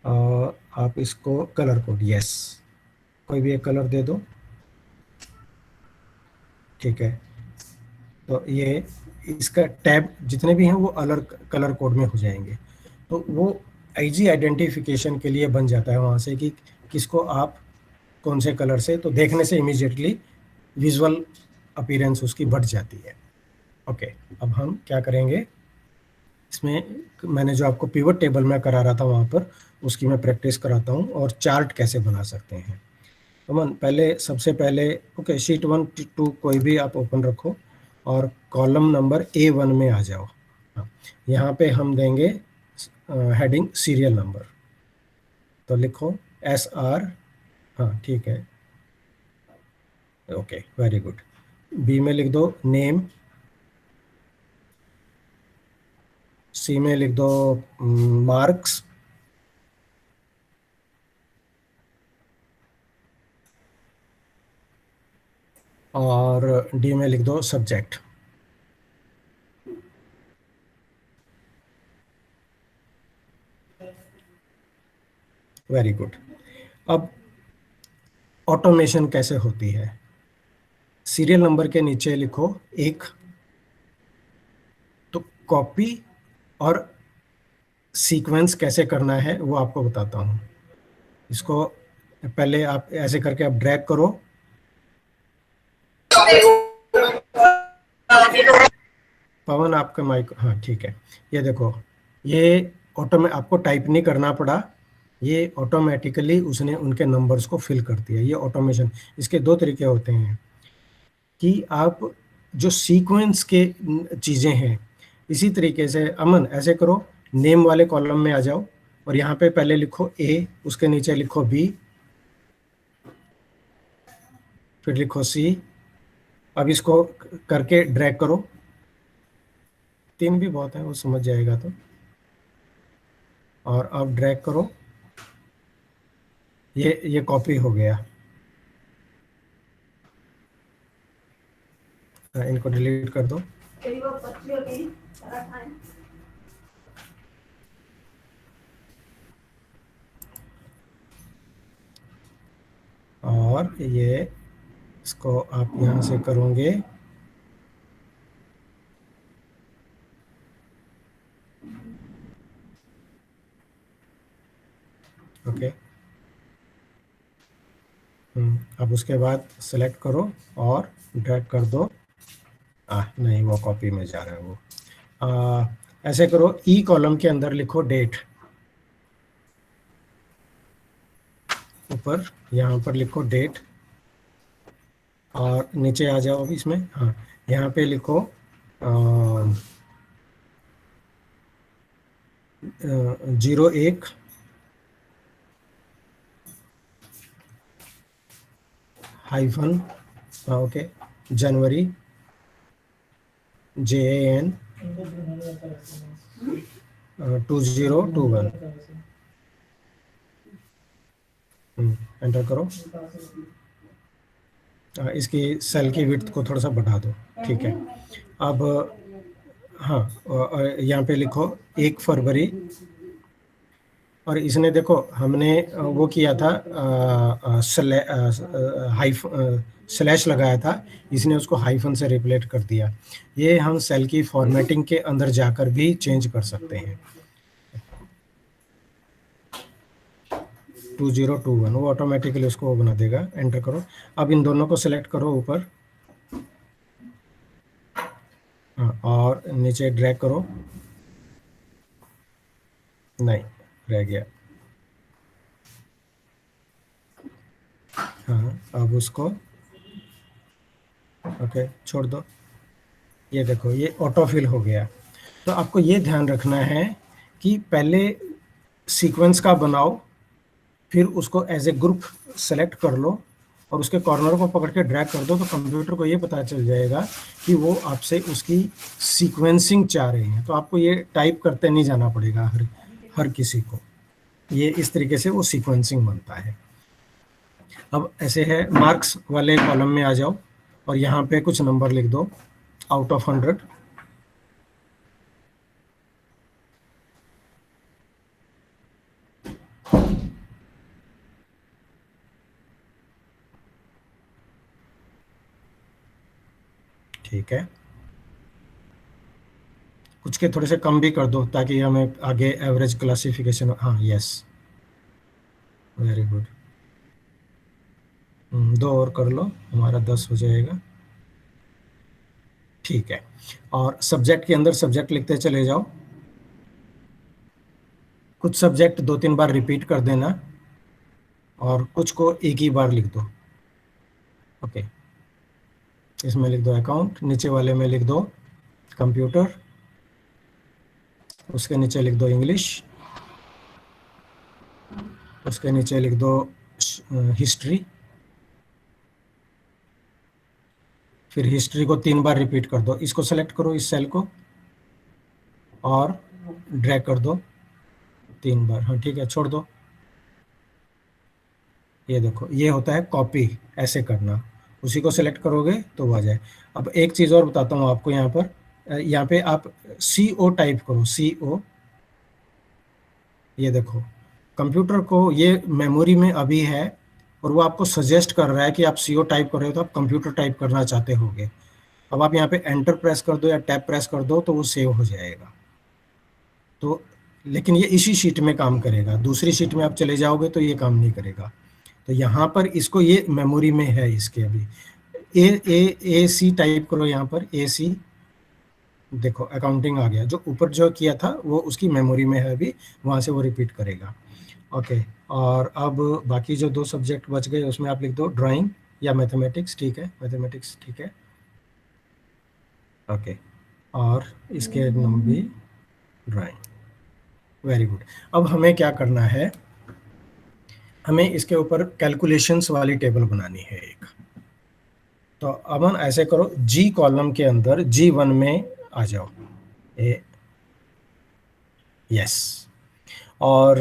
आप इसको कलर कोड, यस कोई भी एक कलर दे दो। ठीक है, तो ये इसका टैब जितने भी हैं वो अलग कलर कोड में हो जाएंगे। तो वो IG आइडेंटिफिकेशन के लिए बन जाता है वहाँ से कि किसको आप कौन से कलर से, तो देखने से इमीडिएटली विजुअल अपीयरेंस उसकी बढ़ जाती है। ओके, अब हम क्या करेंगे, इसमें मैंने जो आपको पिवट टेबल में करा रहा था वहाँ पर उसकी मैं प्रैक्टिस कराता हूँ, और चार्ट कैसे बना सकते हैं। तो पहले सबसे पहले ओके, शीट 1 2 कोई भी आप ओपन रखो और कॉलम नंबर A1 में आ जाओ। यहाँ पे हम देंगे हेडिंग सीरियल नंबर, तो लिखो SR, हाँ ठीक है, ओके वेरी गुड। बी में लिख दो नेम, सी में लिख दो मार्क्स, और डी में लिख दो सब्जेक्ट। Very good. अब ऑटोमेशन कैसे होती है, सीरियल नंबर के नीचे लिखो 1, तो कॉपी और सीक्वेंस कैसे करना है वो आपको बताता हूँ। इसको पहले आप ऐसे करके आप ड्रैग करो, पवन आपका माइक, हाँ ठीक है, ये देखो, ये आपको टाइप नहीं करना पड़ा, ये ऑटोमेटिकली उसने उनके नंबर्स को फिल कर दिया। ये ऑटोमेशन, इसके दो तरीके होते हैं कि आप जो सीक्वेंस के चीज़ें हैं, इसी तरीके से अमन ऐसे करो, नेम वाले कॉलम में आ जाओ और यहाँ पे पहले लिखो A, उसके नीचे लिखो B, फिर लिखो C। अब इसको करके ड्रैग करो, 3 भी बहुत है, वो समझ जाएगा तो, और अब ड्रैग करो, ये कॉपी हो गया। इनको डिलीट कर दो। और ये इसको आप यहाँ से करोगे, ओके। अब उसके बाद सेलेक्ट करो और ड्रैग कर दो। नहीं, वो कॉपी में जा रहा है वो। ऐसे करो, ई कॉलम के अंदर लिखो डेट, ऊपर यहाँ पर लिखो डेट, और नीचे आ जाओ अभी इसमें, हाँ यहाँ पे लिखो 01 हाइफन, ओके, जनवरी, JAN 2021, एंटर करो। इसकी सेल की विड्थ को थोड़ा सा बढ़ा दो, ठीक है। अब हाँ, यहाँ पे लिखो 1 फरवरी, और इसने देखो हमने वो किया था, स्लैश लगाया था, इसने उसको हाइफन से रिप्लेस कर दिया। ये हम सेल की फॉर्मेटिंग के अंदर जाकर भी चेंज कर सकते हैं। 2021 वो ऑटोमेटिकली उसको बना देगा, एंटर करो। अब इन दोनों को सिलेक्ट करो ऊपर, हाँ, और नीचे ड्रैग करो, नहीं रह गया, हाँ अब उसको ओके छोड़ दो। ये देखो, ये ऑटोफिल हो गया। तो आपको ये ध्यान रखना है कि पहले सीक्वेंस का बनाओ, फिर उसको एज ए ग्रुप सेलेक्ट कर लो और उसके कॉर्नर को पकड़ के ड्रैग कर दो, तो कंप्यूटर को ये पता चल जाएगा कि वो आपसे उसकी सीक्वेंसिंग चाह रहे हैं। तो आपको ये टाइप करते नहीं जाना पड़ेगा हर किसी को, ये इस तरीके से वो सीक्वेंसिंग बनता है। अब ऐसे है, मार्क्स वाले कॉलम में आ जाओ और यहाँ पे कुछ नंबर लिख दो आउट ऑफ 100। ठीक है, कुछ के थोड़े से कम भी कर दो ताकि हमें आगे एवरेज क्लासिफिकेशन, हाँ यस वेरी गुड। 2 और कर लो, हमारा 10 हो जाएगा, ठीक है। और सब्जेक्ट के अंदर सब्जेक्ट लिखते चले जाओ, कुछ सब्जेक्ट 2-3 बार रिपीट कर देना और कुछ को एक ही बार लिख दो, ओके। इसमें लिख दो अकाउंट, नीचे वाले में लिख दो कंप्यूटर, उसके नीचे लिख दो इंग्लिश, उसके नीचे लिख दो हिस्ट्री, फिर हिस्ट्री को 3 बार रिपीट कर दो। इसको सेलेक्ट करो, इस सेल को, और ड्रैग कर दो 3 बार। हाँ ठीक है, छोड़ दो। ये देखो, ये होता है कॉपी, ऐसे करना। उसी को सेलेक्ट करोगे तो वो आ जाए। अब एक चीज़ और बताता हूँ आपको, यहाँ पर यहाँ पे आप CO टाइप करो, CO। ये देखो, कंप्यूटर को ये मेमोरी में अभी है और वो आपको सजेस्ट कर रहा है कि आप CO टाइप कर रहे हो तो आप कंप्यूटर टाइप करना चाहते होगे। अब आप यहाँ पे एंटर प्रेस कर दो या टैब प्रेस कर दो तो वो सेव हो जाएगा। तो लेकिन ये इसी शीट में काम करेगा, दूसरी शीट में आप चले जाओगे तो ये काम नहीं करेगा। तो यहाँ पर इसको, ये मेमोरी में है इसके अभी। AC टाइप करो यहाँ पर, AC। देखो अकाउंटिंग आ गया, जो ऊपर जो किया था वो उसकी मेमोरी में है अभी, वहाँ से वो रिपीट करेगा। ओके, और अब बाकी जो 2 सब्जेक्ट बच गए उसमें आप लिख दो ड्राइंग या मैथमेटिक्स। ठीक है, मैथमेटिक्स ठीक है। ओके, और इसके नाम भी ड्राइंग। Very good. अब हमें क्या करना है, हमें इसके ऊपर कैलकुलेशंस वाली टेबल बनानी है एक। तो अब हम ऐसे करो, G कॉलम के अंदर G1 में आ जाओ। यस। और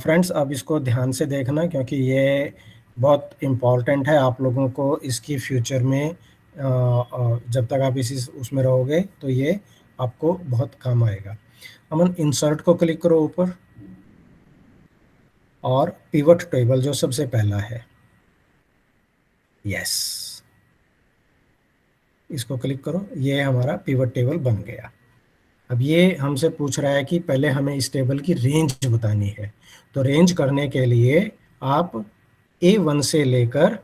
फ्रेंड्स, अब इसको ध्यान से देखना क्योंकि ये बहुत इम्पॉर्टेंट है आप लोगों को इसकी फ्यूचर में। जब तक आप इसी उसमें रहोगे तो ये आपको बहुत काम आएगा। अमन, इंसर्ट को क्लिक करो ऊपर, और पिवट टेबल जो सबसे पहला है, यस, इसको क्लिक करो। ये हमारा पिवट टेबल बन गया। अब ये हमसे पूछ रहा है कि पहले हमें इस टेबल की रेंज बतानी है। तो रेंज करने के लिए आप A1 से लेकर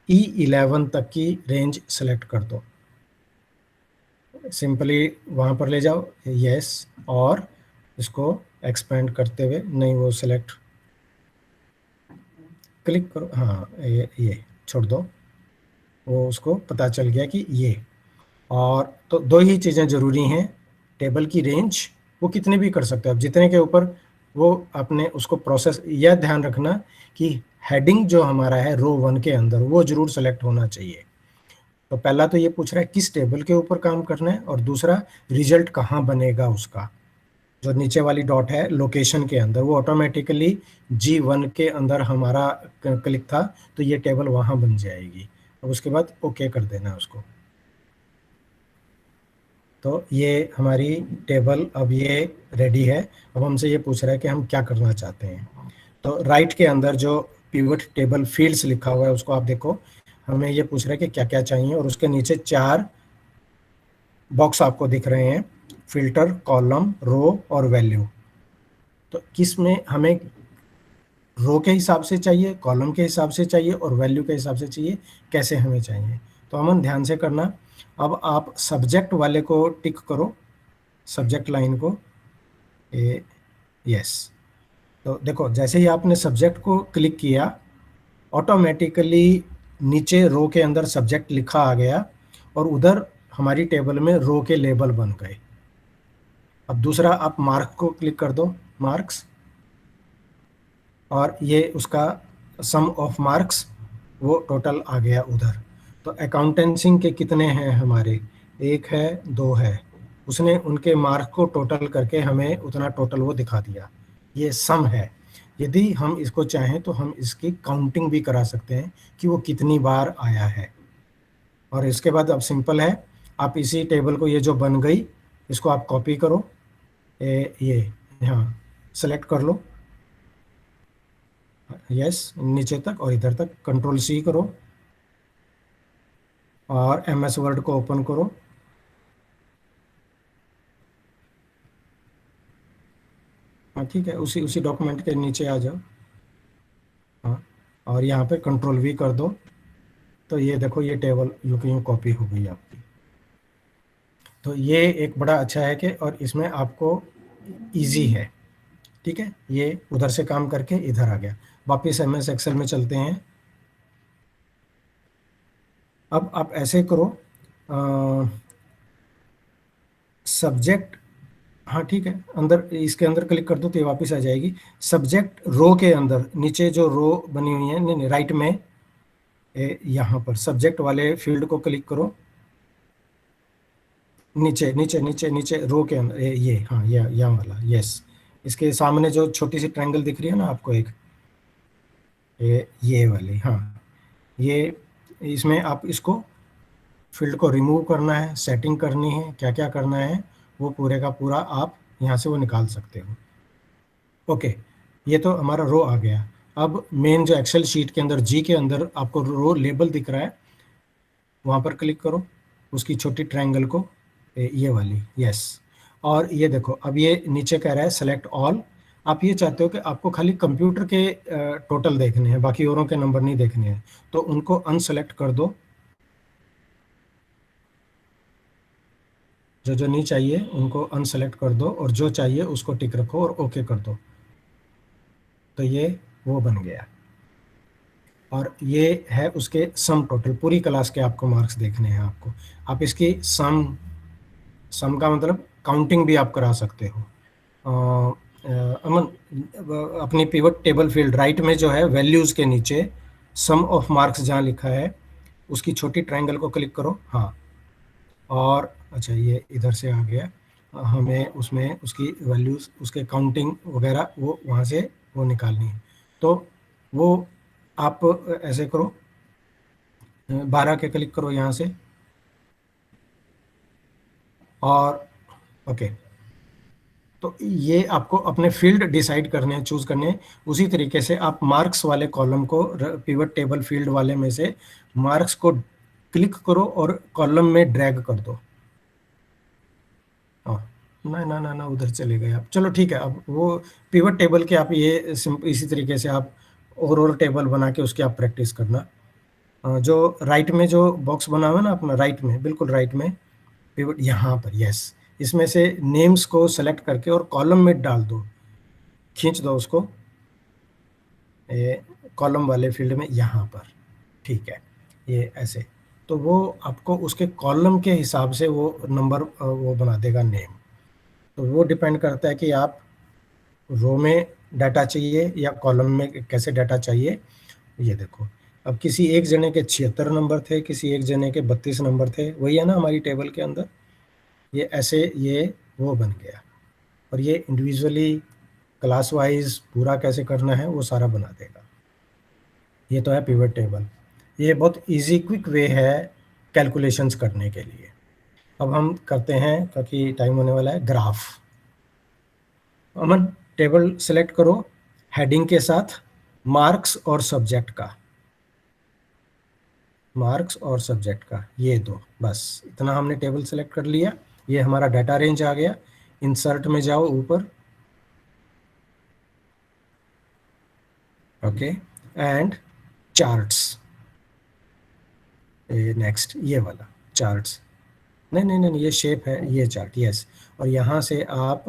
E11 तक की रेंज सेलेक्ट कर दो। सिंपली वहाँ पर ले जाओ, यस, और इसको एक्सपेंड करते हुए, नहीं वो सेलेक्ट, क्लिक करो, हाँ ये छोड़ दो, वो उसको पता चल गया कि ये। और तो 2 ही चीज़ें ज़रूरी हैं, टेबल की रेंज, वो कितने भी कर सकते हो आप, जितने के ऊपर वो आपने उसको प्रोसेस। यह ध्यान रखना कि हेडिंग जो हमारा है रो 1 के अंदर वो जरूर सेलेक्ट होना चाहिए। तो पहला तो ये पूछ रहा है किस टेबल के ऊपर काम करना है, और दूसरा रिजल्ट कहाँ बनेगा उसका। जो नीचे वाली डॉट है लोकेशन के अंदर, वो ऑटोमेटिकली G1 के अंदर हमारा क्लिक था तो ये टेबल वहाँ बन जाएगी। अब उसके बाद ओके कर देना उसको। तो ये हमारी टेबल अब ये रेडी है। अब हमसे ये पूछ रहा है कि हम क्या करना चाहते हैं। तो राइट के अंदर जो पिवट टेबल फील्ड्स लिखा हुआ है उसको आप देखो, हमें ये पूछ रहा है कि क्या क्या चाहिए, और उसके नीचे 4 बॉक्स आपको दिख रहे हैं, फिल्टर, कॉलम, रो और वैल्यू। तो किस में हमें रो के हिसाब से चाहिए, कॉलम के हिसाब से चाहिए और वैल्यू के हिसाब से चाहिए, कैसे हमें चाहिए। तो अमन ध्यान से करना। अब आप सब्जेक्ट वाले को टिक करो, सब्जेक्ट लाइन को, यस। तो देखो, जैसे ही आपने सब्जेक्ट को क्लिक किया ऑटोमेटिकली नीचे रो के अंदर सब्जेक्ट लिखा आ गया, और उधर हमारी टेबल में रो के लेबल बन गए। अब दूसरा आप मार्क को क्लिक कर दो, मार्क्स, और ये उसका सम ऑफ मार्क्स वो टोटल आ गया उधर। तो अकाउंटेंसी के कितने हैं हमारे, 1 है 2 है, उसने उनके मार्क को टोटल करके हमें उतना टोटल वो दिखा दिया। ये सम है। यदि हम इसको चाहें तो हम इसकी काउंटिंग भी करा सकते हैं कि वो कितनी बार आया है। और इसके बाद अब सिंपल है, आप इसी टेबल को, ये जो बन गई, इसको आप कॉपी करो, ये यहाँ सेलेक्ट कर लो, यस, नीचे तक और इधर तक, Ctrl+C करो और MS वर्ड को ओपन करो। हाँ ठीक है, उसी डॉक्यूमेंट के नीचे आ जाओ, हाँ, और यहाँ पे Ctrl+V कर दो। तो ये देखो, ये टेबल यूं की यूं कॉपी हो गई आपकी। तो ये एक बड़ा अच्छा है कि, और इसमें आपको इजी है, ठीक है, ये उधर से काम करके इधर आ गया। वापिस MS एक्सेल में चलते हैं। अब आप ऐसे करो, सब्जेक्ट हाँ ठीक है, अंदर इसके अंदर क्लिक कर दो तो ये वापस आ जाएगी। सब्जेक्ट रो के अंदर नीचे जो रो बनी हुई है, नहीं राइट में, यहाँ पर सब्जेक्ट वाले फील्ड को क्लिक करो, नीचे नीचे नीचे नीचे रो के अंदर, ये हाँ ये यहाँ वाला, यस। इसके सामने जो छोटी सी ट्रायंगल दिख रही है ना आपको एक, ये वाली, हाँ ये, इसमें आप इसको फील्ड को रिमूव करना है, सेटिंग करनी है, क्या क्या करना है वो पूरे का पूरा आप यहाँ से वो निकाल सकते हो। ओके, ये तो हमारा रो आ गया। अब मेन जो एक्सेल शीट के अंदर जी के अंदर आपको रो लेबल दिख रहा है, वहाँ पर क्लिक करो, उसकी छोटी ट्रायंगल को, ये वाली, यस। और ये देखो अब ये नीचे कह रहा है सेलेक्ट ऑल। आप ये चाहते हो कि आपको खाली कंप्यूटर के टोटल देखने हैं, बाकी औरों के नंबर नहीं देखने हैं, तो उनको अनसेलेक्ट कर दो, जो जो नहीं चाहिए उनको अनसेलेक्ट कर दो, और जो चाहिए उसको टिक रखो और ओके कर दो। तो ये वो बन गया। और ये है उसके सम टोटल, पूरी क्लास के आपको मार्क्स देखने हैं आपको। आप इसकी सम का मतलब काउंटिंग भी आप करा सकते हो। अमन, अपनी पिवट टेबल फील्ड राइट में जो है वैल्यूज़ के नीचे सम ऑफ मार्क्स जहाँ लिखा है, उसकी छोटी ट्रायंगल को क्लिक करो, हाँ। और अच्छा ये इधर से आ गया, हमें उसमें उसकी वैल्यूज़, उसके काउंटिंग वगैरह वो वहाँ से वो निकालनी है। तो वो आप ऐसे करो, 12 के क्लिक करो यहाँ से, और ओके। तो ये आपको अपने फील्ड डिसाइड करने हैं, चूज करने हैं। उसी तरीके से आप मार्क्स वाले कॉलम को पिवट टेबल फील्ड वाले में से मार्क्स को क्लिक करो और कॉलम में ड्रैग कर दो। ना ना ना ना उधर चले गए आप, चलो ठीक है। अब वो पिवट टेबल के आप ये इसी तरीके से आप और टेबल बना के उसकी आप प्रैक्टिस करना। जो राइट में जो बॉक्स बना हुआ है ना अपना, राइट में, बिल्कुल राइट में पिवट, यहाँ पर, यस। इसमें से नेम्स को सेलेक्ट करके और कॉलम में डाल दो, खींच दो उसको कॉलम वाले फील्ड में यहाँ पर, ठीक है, ये ऐसे। तो वो आपको उसके कॉलम के हिसाब से वो नंबर वो बना देगा नेम। तो वो डिपेंड करता है कि आप रो में डाटा चाहिए या कॉलम में कैसे डाटा चाहिए। ये देखो, अब किसी एक जने के 76 नंबर थे, किसी एक जने के 32 नंबर थे, वही है ना हमारी टेबल के अंदर। ये ऐसे ये वो बन गया, और ये इंडिविजुअली क्लास वाइज पूरा कैसे करना है वो सारा बना देगा। ये तो है पिवट टेबल। ये बहुत इजी क्विक वे है कैलकुलेशंस करने के लिए। अब हम करते हैं, क्योंकि टाइम होने वाला है, ग्राफ। अमन, टेबल सेलेक्ट करो हेडिंग के साथ मार्क्स और सब्जेक्ट का, मार्क्स और सब्जेक्ट का, ये दो, बस इतना हमने टेबल सेलेक्ट कर लिया। ये हमारा डाटा रेंज आ गया। इंसर्ट में जाओ ऊपर, ओके, एंड चार्ट्स, नेक्स्ट ये वाला चार्ट्स, नहीं नहीं नहीं ये शेप है, ये चार्ट, यस। और यहाँ से आप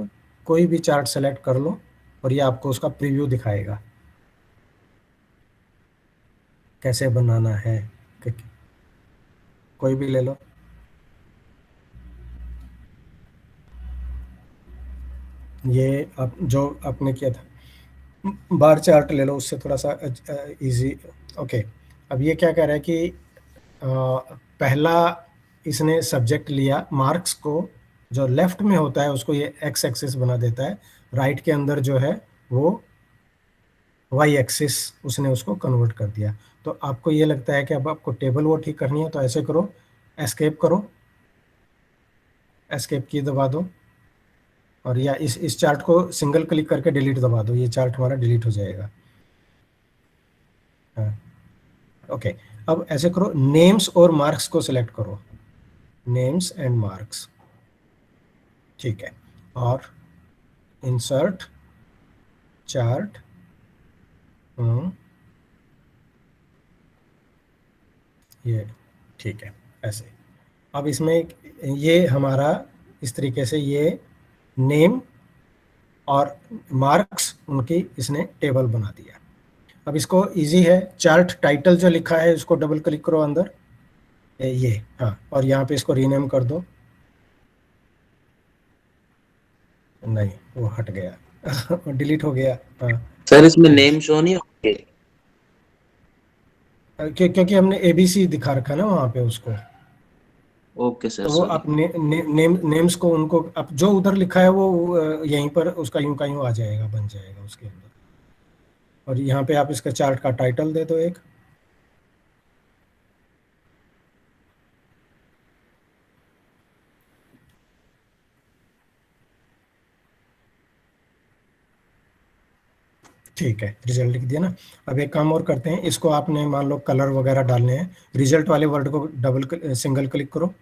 कोई भी चार्ट सेलेक्ट कर लो और ये आपको उसका प्रीव्यू दिखाएगा कैसे बनाना है। कोई भी ले लो, ये आप जो आपने किया था, बार चार्ट ले लो, उससे थोड़ा सा इजी। ओके, अब ये क्या कह रहा है कि पहला इसने सब्जेक्ट लिया, मार्क्स को जो लेफ्ट में होता है उसको ये एक्स एक्सिस बना देता है, राइट के अंदर जो है वो वाई एक्सिस उसने उसको कन्वर्ट कर दिया। तो आपको ये लगता है कि अब आपको टेबल वो ठीक करनी है, तो ऐसे करो, एस्केप करो, एस्केप की दबा दो, और या इस चार्ट को सिंगल क्लिक करके डिलीट दबा दो, ये चार्ट हमारा डिलीट हो जाएगा। हाँ ओके, अब ऐसे करो, नेम्स और मार्क्स को सिलेक्ट करो, नेम्स एंड मार्क्स, ठीक है, और इंसर्ट चार्ट, ये ठीक है ऐसे। अब इसमें ये हमारा इस तरीके से ये नेम और मार्क्स उनकी इसने टेबल बना दिया। अब इसको इजी है, चार्ट टाइटल जो लिखा है उसको डबल क्लिक करो अंदर, ये हाँ, और यहाँ पे इसको रीनेम कर दो, नहीं, वो हट गया डिलीट हो गया। हाँ,
सर इसमें नेम शो नहीं होंगे?
क्योंकि हमने एबीसी दिखा रखा है ना वहाँ पे उसको,
ओके सर,
तो वो
सॉरी।
आप नेम्स को उनको अब जो उधर लिखा है वो यहीं पर उसका यूं का यूं आ जाएगा, बन जाएगा उसके अंदर। और यहाँ पे आप इसका चार्ट का टाइटल दे दो एक। ठीक है, रिजल्ट लिख दिया ना। अब एक काम और करते हैं, इसको आपने मान लो कलर वगैरह डालने हैं, रिजल्ट वाले वर्ड को सिंगल क्लिक करो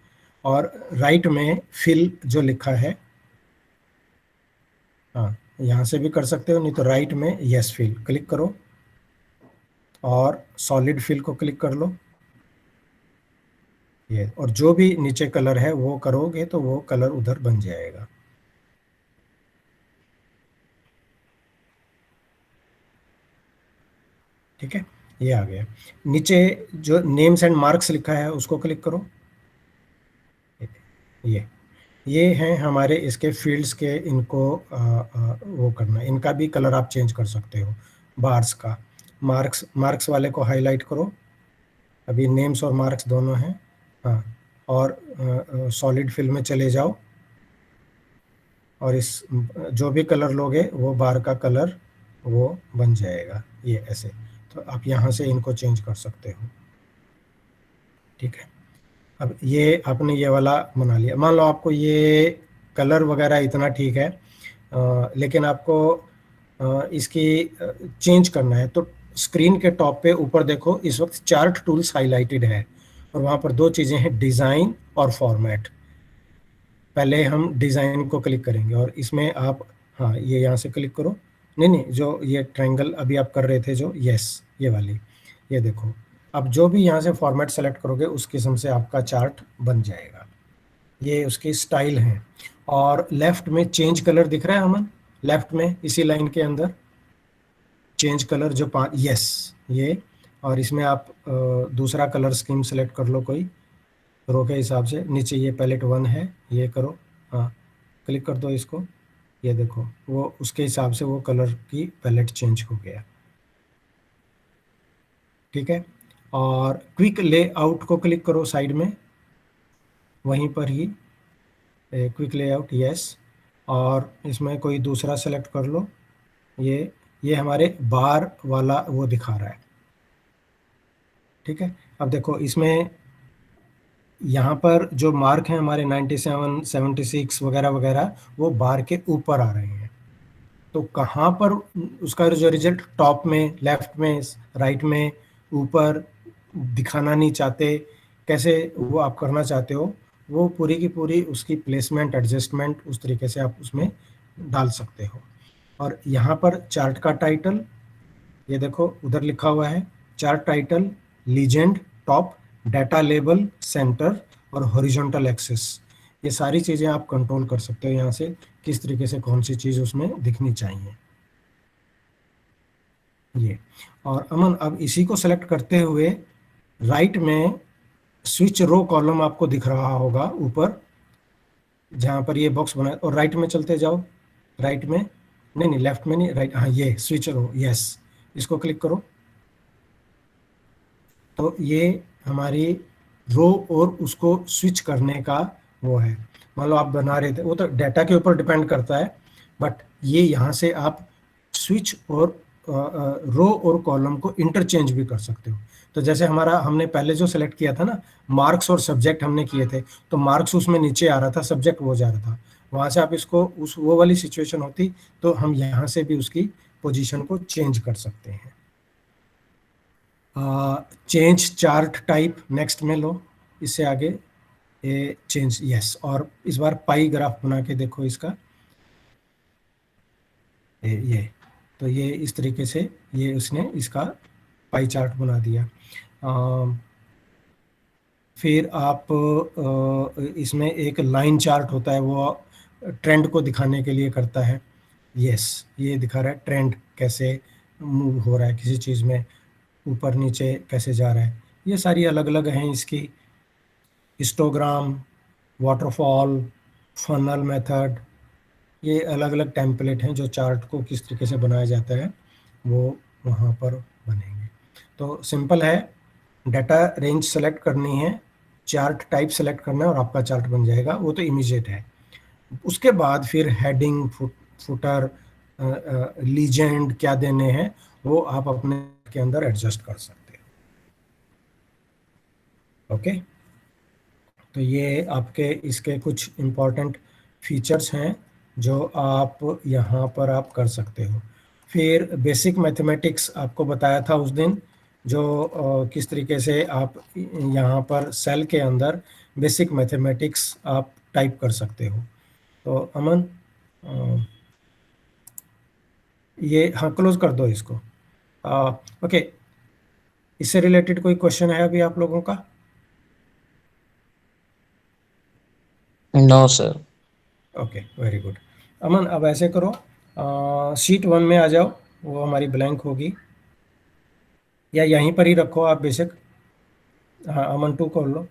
और राइट में फिल जो लिखा है, हाँ यहाँ से भी कर सकते हो, नहीं तो राइट में यस फिल क्लिक करो और सॉलिड फिल को क्लिक कर लो ये, और जो भी नीचे कलर है वो करोगे तो वो कलर उधर बन जाएगा। ठीक है, ये आ गया। नीचे जो नेम्स एंड मार्क्स लिखा है उसको क्लिक करो। ये हैं हमारे इसके फील्ड्स के, इनको वो करना, इनका भी कलर आप चेंज कर सकते हो। बार्स का मार्क्स वाले को हाईलाइट करो, अभी नेम्स और मार्क्स दोनों हैं। हाँ, और सॉलिड फिल में चले जाओ और इस जो भी कलर लोगे वो बार का कलर वो बन जाएगा ये ऐसे। तो आप यहाँ से इनको चेंज कर सकते हो। ठीक है, अब ये आपने ये वाला बना लिया। मान लो आपको ये कलर वगैरह इतना ठीक है, लेकिन आपको इसकी चेंज करना है, तो स्क्रीन के टॉप पे ऊपर देखो, इस वक्त चार्ट टूल्स हाईलाइटेड है और वहाँ पर दो चीज़ें हैं, डिज़ाइन और फॉर्मेट। पहले हम डिज़ाइन को क्लिक करेंगे और इसमें आप, हाँ ये यहाँ से क्लिक करो, नहीं जो ये ट्रायंगल अभी आप कर रहे थे जो, यस ये वाली, ये देखो। अब जो भी यहाँ से फॉर्मेट सेलेक्ट करोगे उस किस्म से आपका चार्ट बन जाएगा। ये उसकी स्टाइल है। और लेफ्ट में चेंज कलर दिख रहा है अमन, लेफ्ट में इसी लाइन के अंदर चेंज कलर जो यस ये, और इसमें आप दूसरा कलर स्कीम सेलेक्ट कर लो कोई रो के हिसाब से। नीचे ये पैलेट 1 है, ये करो, हाँ क्लिक कर दो इसको, ये देखो वो उसके हिसाब से वो कलर की पैलेट चेंज हो गया। ठीक है, और क्विक लेआउट को क्लिक करो साइड में, वहीं पर ही क्विक लेआउट यस, और इसमें कोई दूसरा सेलेक्ट कर लो। ये हमारे बार वाला वो दिखा रहा है। ठीक है, अब देखो इसमें यहाँ पर जो मार्क हैं हमारे 97, 76 वगैरह वगैरह, वो बार के ऊपर आ रहे हैं। तो कहाँ पर उसका जो रिजल्ट, टॉप में, लेफ्ट में, राइट में, ऊपर दिखाना नहीं चाहते, कैसे वो आप करना चाहते हो, वो पूरी की पूरी उसकी प्लेसमेंट एडजस्टमेंट उस तरीके से आप उसमें डाल सकते हो। और यहाँ पर चार्ट का टाइटल, ये देखो उधर लिखा हुआ है chart title, legend top, data label centre और हॉरिजॉन्टल एक्सेस। ये सारी चीज़ें आप कंट्रोल कर सकते हो यहाँ से, किस तरीके से कौन सी चीज़ उसमें दिखनी चाहिए ये। और अमन अब इसी को सेलेक्ट करते हुए राइट में स्विच रो कॉलम आपको दिख रहा होगा ऊपर, जहाँ पर ये बॉक्स बना, और राइट में चलते जाओ, राइट में नहीं लेफ्ट में नहीं, राइट, हाँ ये स्विच रो यस, इसको क्लिक करो। तो ये हमारी रो और उसको स्विच करने का वो है। मान लो आप बना रहे थे, वो तो डाटा के ऊपर डिपेंड करता है, बट ये यहाँ से आप स्विच और रो और कॉलम को इंटरचेंज भी कर सकते हो। तो जैसे हमने पहले जो सेलेक्ट किया था ना, मार्क्स और सब्जेक्ट हमने किए थे, तो मार्क्स उसमें नीचे आ रहा था, सब्जेक्ट वो जा रहा था। वहाँ से आप इसको वो वाली सिचुएशन होती तो हम यहाँ से भी उसकी पोजीशन को चेंज कर सकते हैं। चेंज चार्ट टाइप नेक्स्ट में लो, इससे आगे ये चेंज यस, और इस बार पाई ग्राफ बना के देखो इसका, ये तो ये इस तरीके से ये उसने इसका पाई चार्ट बना दिया। फिर आप इसमें एक लाइन चार्ट होता है, वो ट्रेंड को दिखाने के लिए करता है। यस, ये दिखा रहा है ट्रेंड कैसे मूव हो रहा है किसी चीज़ में, ऊपर नीचे कैसे जा रहा है। ये सारी अलग अलग हैं इसकी, हिस्टोग्राम, वाटरफॉल, फनल मेथड, ये अलग अलग टेम्पलेट हैं जो चार्ट को किस तरीके से बनाया जाता है वो वहाँ पर बनेंगे। तो सिंपल है, डाटा रेंज सेलेक्ट करनी है, चार्ट टाइप सेलेक्ट करना है और आपका चार्ट बन जाएगा, वो तो इमीडिएट है। उसके बाद फिर हेडिंग, फुटर, लीजेंड क्या देने हैं वो आप अपने के अंदर एडजस्ट कर सकते हो। ओके, तो ये आपके इसके कुछ इम्पोर्टेंट फीचर्स हैं जो आप यहाँ पर आप कर सकते हो। फिर बेसिक मैथमेटिक्स आपको बताया था उस दिन, जो किस तरीके से आप यहाँ पर सेल के अंदर बेसिक मैथमेटिक्स आप टाइप कर सकते हो। तो अमन, ये हाँ क्लोज कर दो इसको। ओके, इससे रिलेटेड कोई क्वेश्चन है अभी आप लोगों का?
No sir.
Okay, very good. Aman अब ऐसे करो, शीट 1 में आ जाओ, वो हमारी ब्लैंक होगी, या यहीं पर ही रखो आप बेशक। हाँ, अमन 2 खोल लो।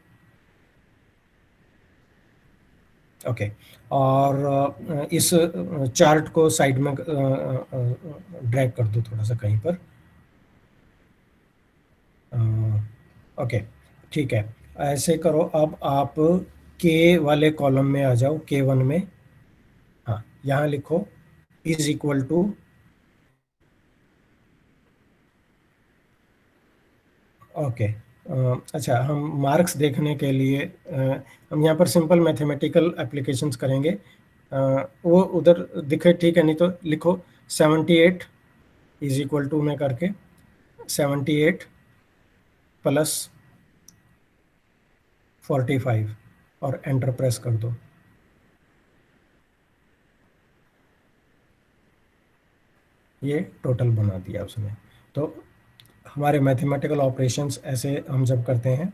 ओके, और इस चार्ट को साइड में ड्रैग कर दो थोड़ा सा कहीं पर। ओके, ठीक है, ऐसे करो। अब आप के वाले कॉलम में आ जाओ, K1 में। हाँ, यहाँ लिखो इज इक्वल टू, ओके, अच्छा, हम मार्क्स देखने के लिए हम यहाँ पर सिंपल मैथमेटिकल एप्लीकेशंस करेंगे। वो उधर दिखे ठीक है, नहीं तो लिखो 78 इज इक्वल टू में करके 78 प्लस 45 और एंटर प्रेस कर दो। ये टोटल बना दिया उसने। तो हमारे मैथमेटिकल ऑपरेशंस ऐसे हम जब करते हैं,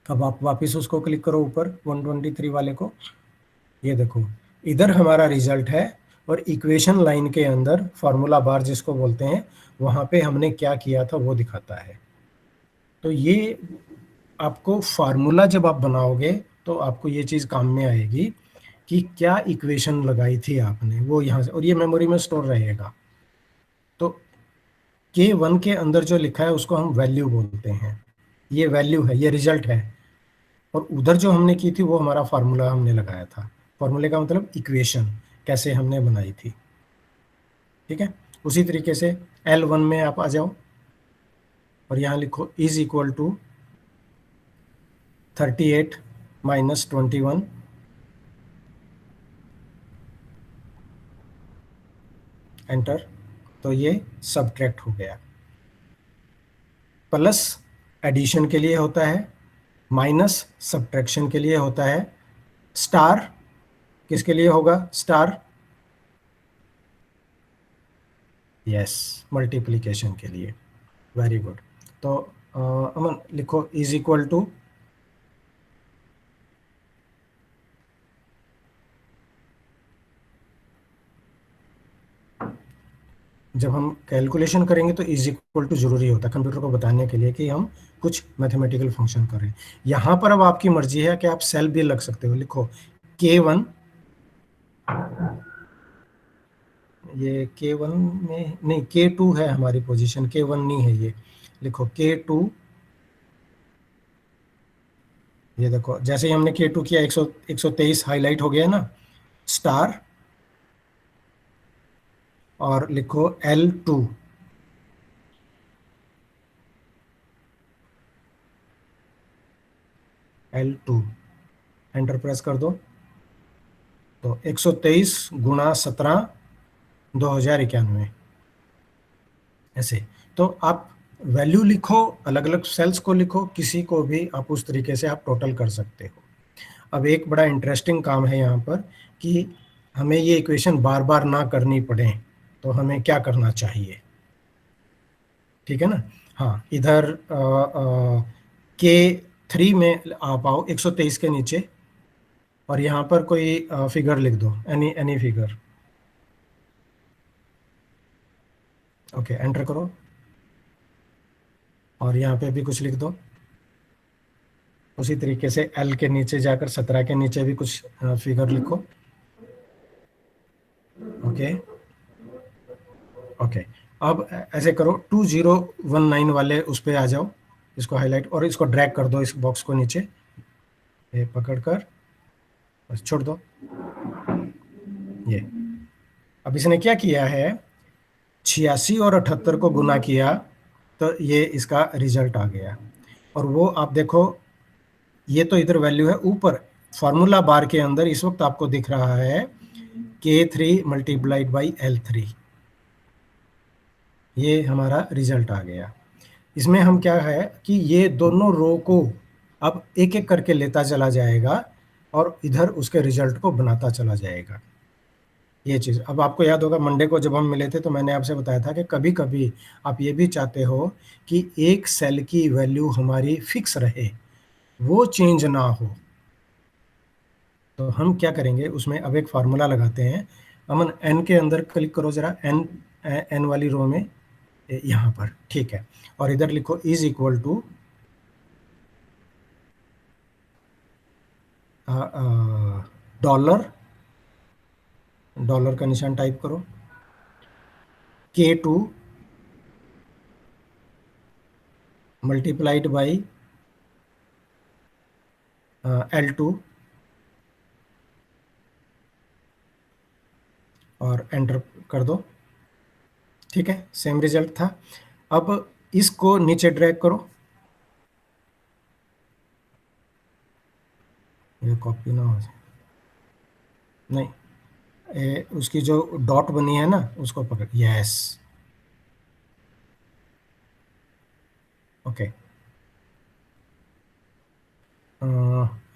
अब आप वापस उसको क्लिक करो ऊपर 123 वाले को। ये देखो, इधर हमारा रिजल्ट है और इक्वेशन लाइन के अंदर फार्मूला बार जिसको बोलते हैं, वहाँ पे हमने क्या किया था वो दिखाता है। तो ये आपको फार्मूला जब आप बनाओगे तो आपको ये चीज़ काम में आएगी कि क्या इक्वेशन लगाई थी आपने, वो यहाँ से, और ये मेमोरी में स्टोर रहेगा। तो K1 के अंदर जो लिखा है उसको हम वैल्यू बोलते हैं, ये वैल्यू है, ये रिजल्ट है। और उधर जो हमने की थी वो हमारा फार्मूला हमने लगाया था। फार्मूले का मतलब इक्वेशन कैसे हमने बनाई थी, ठीक है। उसी तरीके से L1 में आप आ जाओ और यहाँ लिखो is equal to 38 minus 21, enter. तो ये सब्ट्रैक्ट हो गया। प्लस एडिशन के लिए होता है, माइनस सब्ट्रैक्शन के लिए होता है, स्टार किसके लिए होगा? स्टार, यस, मल्टीप्लिकेशन के लिए। Very good. तो अमन लिखो इज इक्वल टू, जब हम कैलकुलेशन करेंगे तो इज इक्वल टू जरूरी होता है कंप्यूटर को बताने के लिए कि हम कुछ मैथमेटिकल फंक्शन कर रहे हैं। यहाँ पर अब आपकी मर्जी है कि आप सेल भी लग सकते हो। लिखो K1, ये K1 में नहीं, K2 है हमारी पोजीशन, K1 नहीं है ये। लिखो K2, ये देखो जैसे ही हमने K2 किया 123 हाईलाइट हो गया ना, स्टार, और लिखो L2, L2, एंटर प्रेस कर दो। तो 123 गुणा 17 2091, ऐसे। तो आप वैल्यू लिखो, अलग अलग सेल्स को लिखो, किसी को भी आप उस तरीके से आप टोटल कर सकते हो। अब एक बड़ा इंटरेस्टिंग काम है यहाँ पर कि हमें ये इक्वेशन बार बार ना करनी पड़े, तो हमें क्या करना चाहिए, ठीक है ना। हाँ, इधर K3 में आप आओ 123 के नीचे, और यहाँ पर कोई फिगर लिख दो, एनी फिगर। ओके, एंटर करो और यहाँ पे भी कुछ लिख दो। उसी तरीके से L के नीचे जाकर 17 के नीचे भी कुछ फिगर लिखो। ओके ओके, अब ऐसे करो 2019 वाले उस पे आ जाओ, इसको हाईलाइट और इसको ड्रैग कर दो इस बॉक्स को नीचे, ये पकड़ कर बस छोड़ दो। ये अब इसने क्या किया है, 86 और 78 को गुना किया तो ये इसका रिजल्ट आ गया। और वो आप देखो, ये तो इधर वैल्यू है, ऊपर फार्मूला बार के अंदर इस वक्त आपको दिख रहा है K3 मल्टीप्लाइड बाई L3, ये हमारा रिजल्ट आ गया। इसमें हम क्या है कि ये दोनों रो को अब एक एक करके लेता चला जाएगा और इधर उसके रिजल्ट को बनाता चला जाएगा। ये चीज़ अब आपको याद होगा, मंडे को जब हम मिले थे तो मैंने आपसे बताया था कि कभी कभी आप ये भी चाहते हो कि एक सेल की वैल्यू हमारी फिक्स रहे, वो चेंज ना हो। तो हम क्या करेंगे, उसमें अब एक फार्मूला लगाते हैं। अमन एन के अंदर क्लिक करो जरा, एन वाली रो में, यहाँ पर, ठीक है। और इधर लिखो is equal to dollar, dollar का निशान टाइप करो, K2 मल्टीप्लाइड बाई L2 और एंटर कर दो, ठीक है। सेम रिजल्ट था। अब इसको नीचे ड्रैग करो, ये कॉपी ना हो जाए, नहीं, उसकी जो डॉट बनी है ना उसको पकड़, यस, ओके।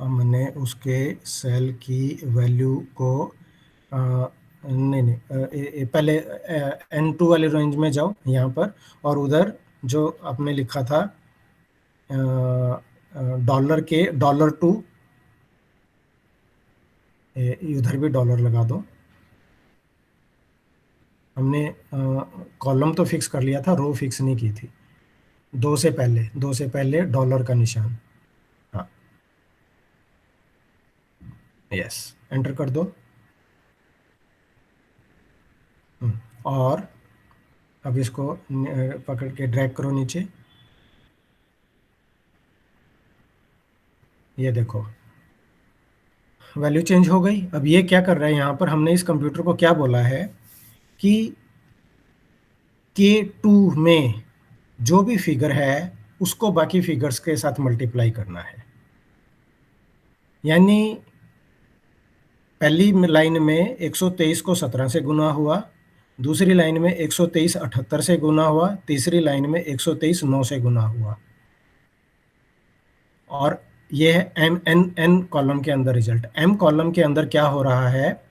हमने उसके सेल की वैल्यू को नहीं पहले N2 वाले रेंज में जाओ यहाँ पर, और उधर जो आपने लिखा था $2, उधर भी डॉलर लगा दो। हमने कॉलम तो फिक्स कर लिया था, रो फिक्स नहीं की थी। दो से पहले डॉलर का निशान, हाँ, यस, एंटर कर दो। और अब इसको पकड़ के ड्रैग करो नीचे, ये देखो वैल्यू चेंज हो गई। अब ये क्या कर रहा है, यहाँ पर हमने इस कंप्यूटर को क्या बोला है कि K2 में जो भी फिगर है उसको बाकी फिगर्स के साथ मल्टीप्लाई करना है। यानी पहली लाइन में 123 को 17 से गुना हुआ, दूसरी लाइन में 123 78 से गुना हुआ, तीसरी लाइन में 123 9 से गुना हुआ। और ये है एन कॉलम के अंदर रिजल्ट। एम कॉलम के अंदर क्या हो रहा है,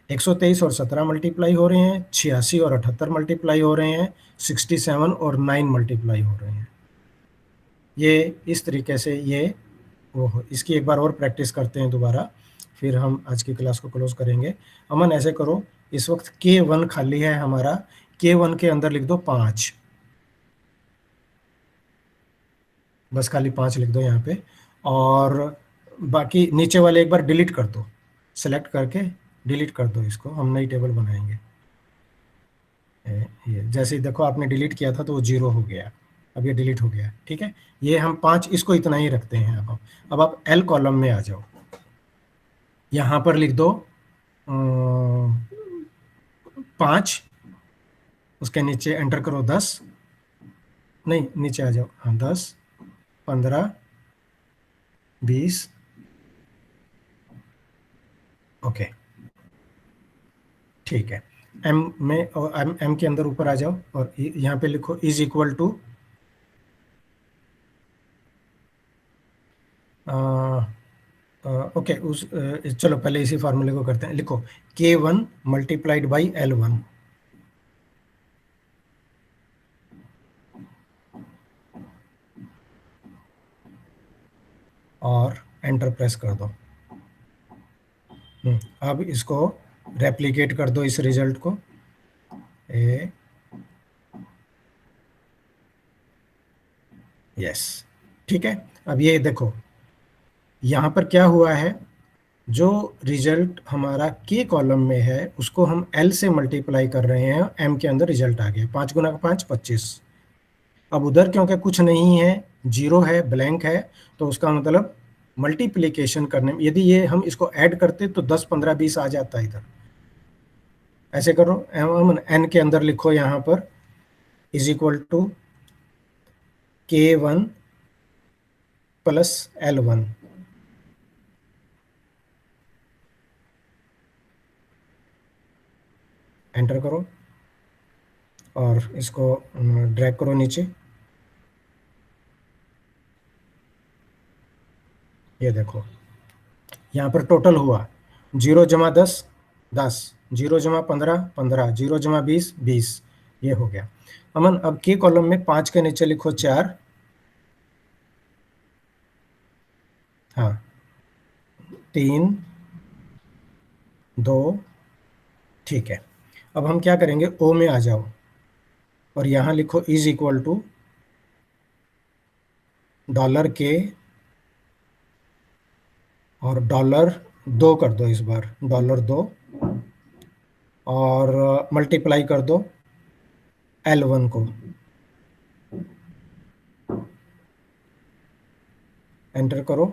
123 और 17 मल्टीप्लाई हो रहे हैं, 86 और 78 मल्टीप्लाई हो रहे हैं, 67 और 9 मल्टीप्लाई हो रहे हैं। ये इस तरीके से ये वो, इसकी एक बार और प्रैक्टिस करते हैं दोबारा, फिर हम आज की क्लास को क्लोज करेंगे। अमन ऐसे करो, इस वक्त K1 खाली है हमारा, K1 के अंदर लिख दो 5, बस खाली 5 लिख दो यहाँ पे। और बाकी नीचे वाले एक बार डिलीट कर दो, सेलेक्ट करके डिलीट कर दो इसको, हम नई टेबल बनाएंगे। ये जैसे ही देखो आपने डिलीट किया था तो वो 0 हो गया, अब ये डिलीट हो गया, ठीक है। ये हम 5 इसको इतना ही रखते हैं। अब आप L कॉलम में आ जाओ, यहाँ पर लिख दो 5, उसके नीचे एंटर करो 10, नहीं नीचे आ जाओ, हाँ 10 15 20, ओके, ठीक है। एम में और एम के अंदर ऊपर आ जाओ और यहाँ पे लिखो इज इक्वल टू ओके, चलो पहले इसी फार्मूले को करते हैं। लिखो K1 मल्टीप्लाइड बाई L1, और एंटर प्रेस कर दो। अब इसको रेप्लिकेट कर दो इस रिजल्ट को, यस, ठीक है। अब ये देखो यहाँ पर क्या हुआ है, जो रिजल्ट हमारा के कॉलम में है उसको हम एल से मल्टीप्लाई कर रहे हैं, एम के अंदर रिजल्ट आ गया 5 गुना 5 25। अब उधर क्योंकि कुछ नहीं है, जीरो है, ब्लैंक है, तो उसका मतलब मल्टीप्लिकेशन करने में यदि ये हम इसको ऐड करते तो 10 15 20 आ जाता है इधर। ऐसे करो, एन के अंदर लिखो यहाँ पर is equal to K1 plus L1। Enter करो और इसको ड्रैग करो नीचे। ये देखो यहाँ पर टोटल हुआ 0 जमा 10 10, 0 जमा 15 15, 0 जमा 20 20, ये हो गया। अमन अब के कॉलम में 5 के नीचे लिखो 4। हाँ 3 2, ठीक है। अब हम क्या करेंगे, ओ में आ जाओ और यहाँ लिखो इज इक्वल टू $के और $2 कर दो, इस बार $2 और मल्टीप्लाई कर दो L1 को। एंटर करो।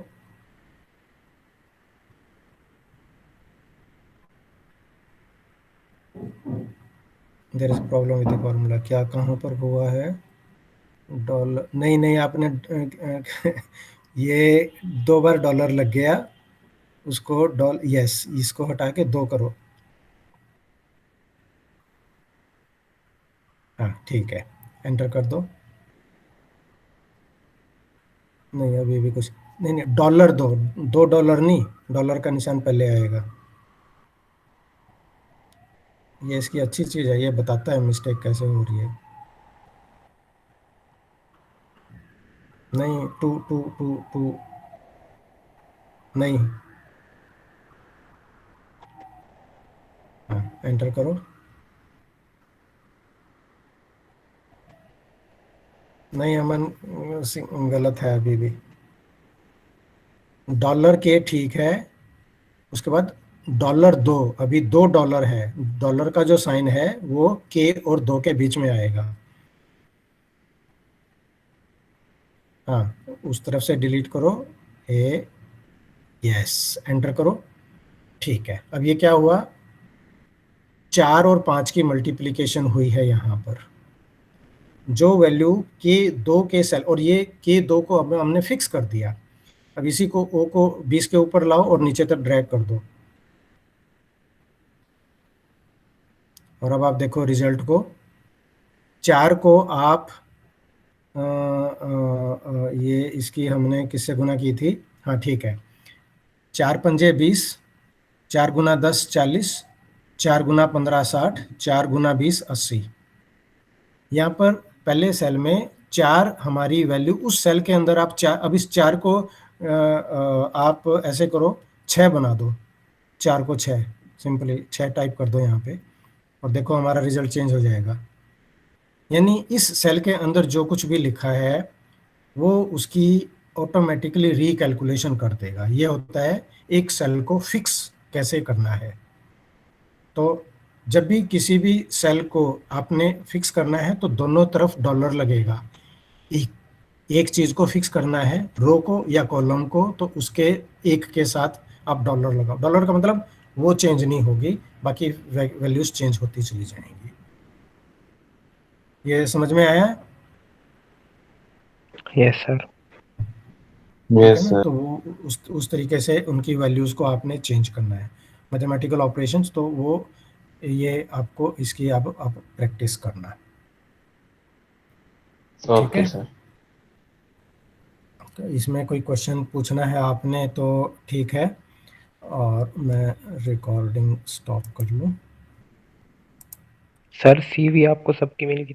There is problem with the formula. क्या कहाँ पर हुआ है? डॉलर नहीं नहीं, आपने ये 2 बार डॉलर लग गया, उसको यस, इसको हटा के 2 करो। हाँ ठीक है, एंटर कर दो। नहीं अभी भी कुछ नहीं, नहीं $2 नहीं, डॉलर का निशान पहले आएगा। ये इसकी अच्छी चीज़ है, ये बताता है मिस्टेक कैसे हो रही है। नहीं 2 2 2 2 नहीं। हाँ एंटर करो। नहीं अमन, गलत है अभी भी। $के ठीक है, उसके बाद $2, अभी $2 है, डॉलर का जो साइन है वो के और 2 के बीच में आएगा। हाँ उस तरफ से डिलीट करो, यस एंटर करो। ठीक है, अब ये क्या हुआ, 4 और 5 की मल्टीप्लिकेशन हुई है यहाँ पर। जो वैल्यू K2 के सेल, और ये K2 को अब हमने फिक्स कर दिया। अब इसी को O को 20 के ऊपर लाओ और नीचे तक ड्रैग कर दो, और अब आप देखो रिजल्ट को। 4 को आप ये इसकी हमने किससे गुना की थी? हाँ ठीक है, 4 पंजे 20, 4 गुना 10 40, 4 गुना 15 60, 4 गुना 20 80। यहाँ पर पहले सेल में 4 हमारी वैल्यू, उस सेल के अंदर आप 4, अब इस 4 को आप ऐसे करो 6 बना दो, 4 को 6 सिंपली 6 टाइप कर दो यहाँ पे, और देखो हमारा रिजल्ट चेंज हो जाएगा। यानी इस सेल के अंदर जो कुछ भी लिखा है वो उसकी ऑटोमेटिकली रिकैलकुलेशन कर देगा। ये होता है एक सेल को फिक्स कैसे करना है। तो जब भी किसी भी सेल को आपने फिक्स करना है तो दोनों तरफ डॉलर लगेगा। एक चीज़ को फिक्स करना है, रो को या कॉलम को, तो उसके एक के साथ आप डॉलर लगाओ। डॉलर का मतलब वो चेंज नहीं होगी, बाकी वैल्यूज चेंज होती चली जाएंगी। ये समझ में आया?
Yes sir.
ठीक है
यस
ना?
सर।
तो वो उस तरीके से उनकी वैल्यूज़ को आपने चेंज करना है, मैथमेटिकल ऑपरेशंस। तो वो ये आपको इसकी आप प्रैक्टिस करना है। ठीक
ओके
है,
सर।
तो इसमें कोई क्वेश्चन पूछना है आपने तो ठीक है, और मैं रिकॉर्डिंग स्टॉप कर लूँ।
सर सीवी आपको सबकी मिल गई थी?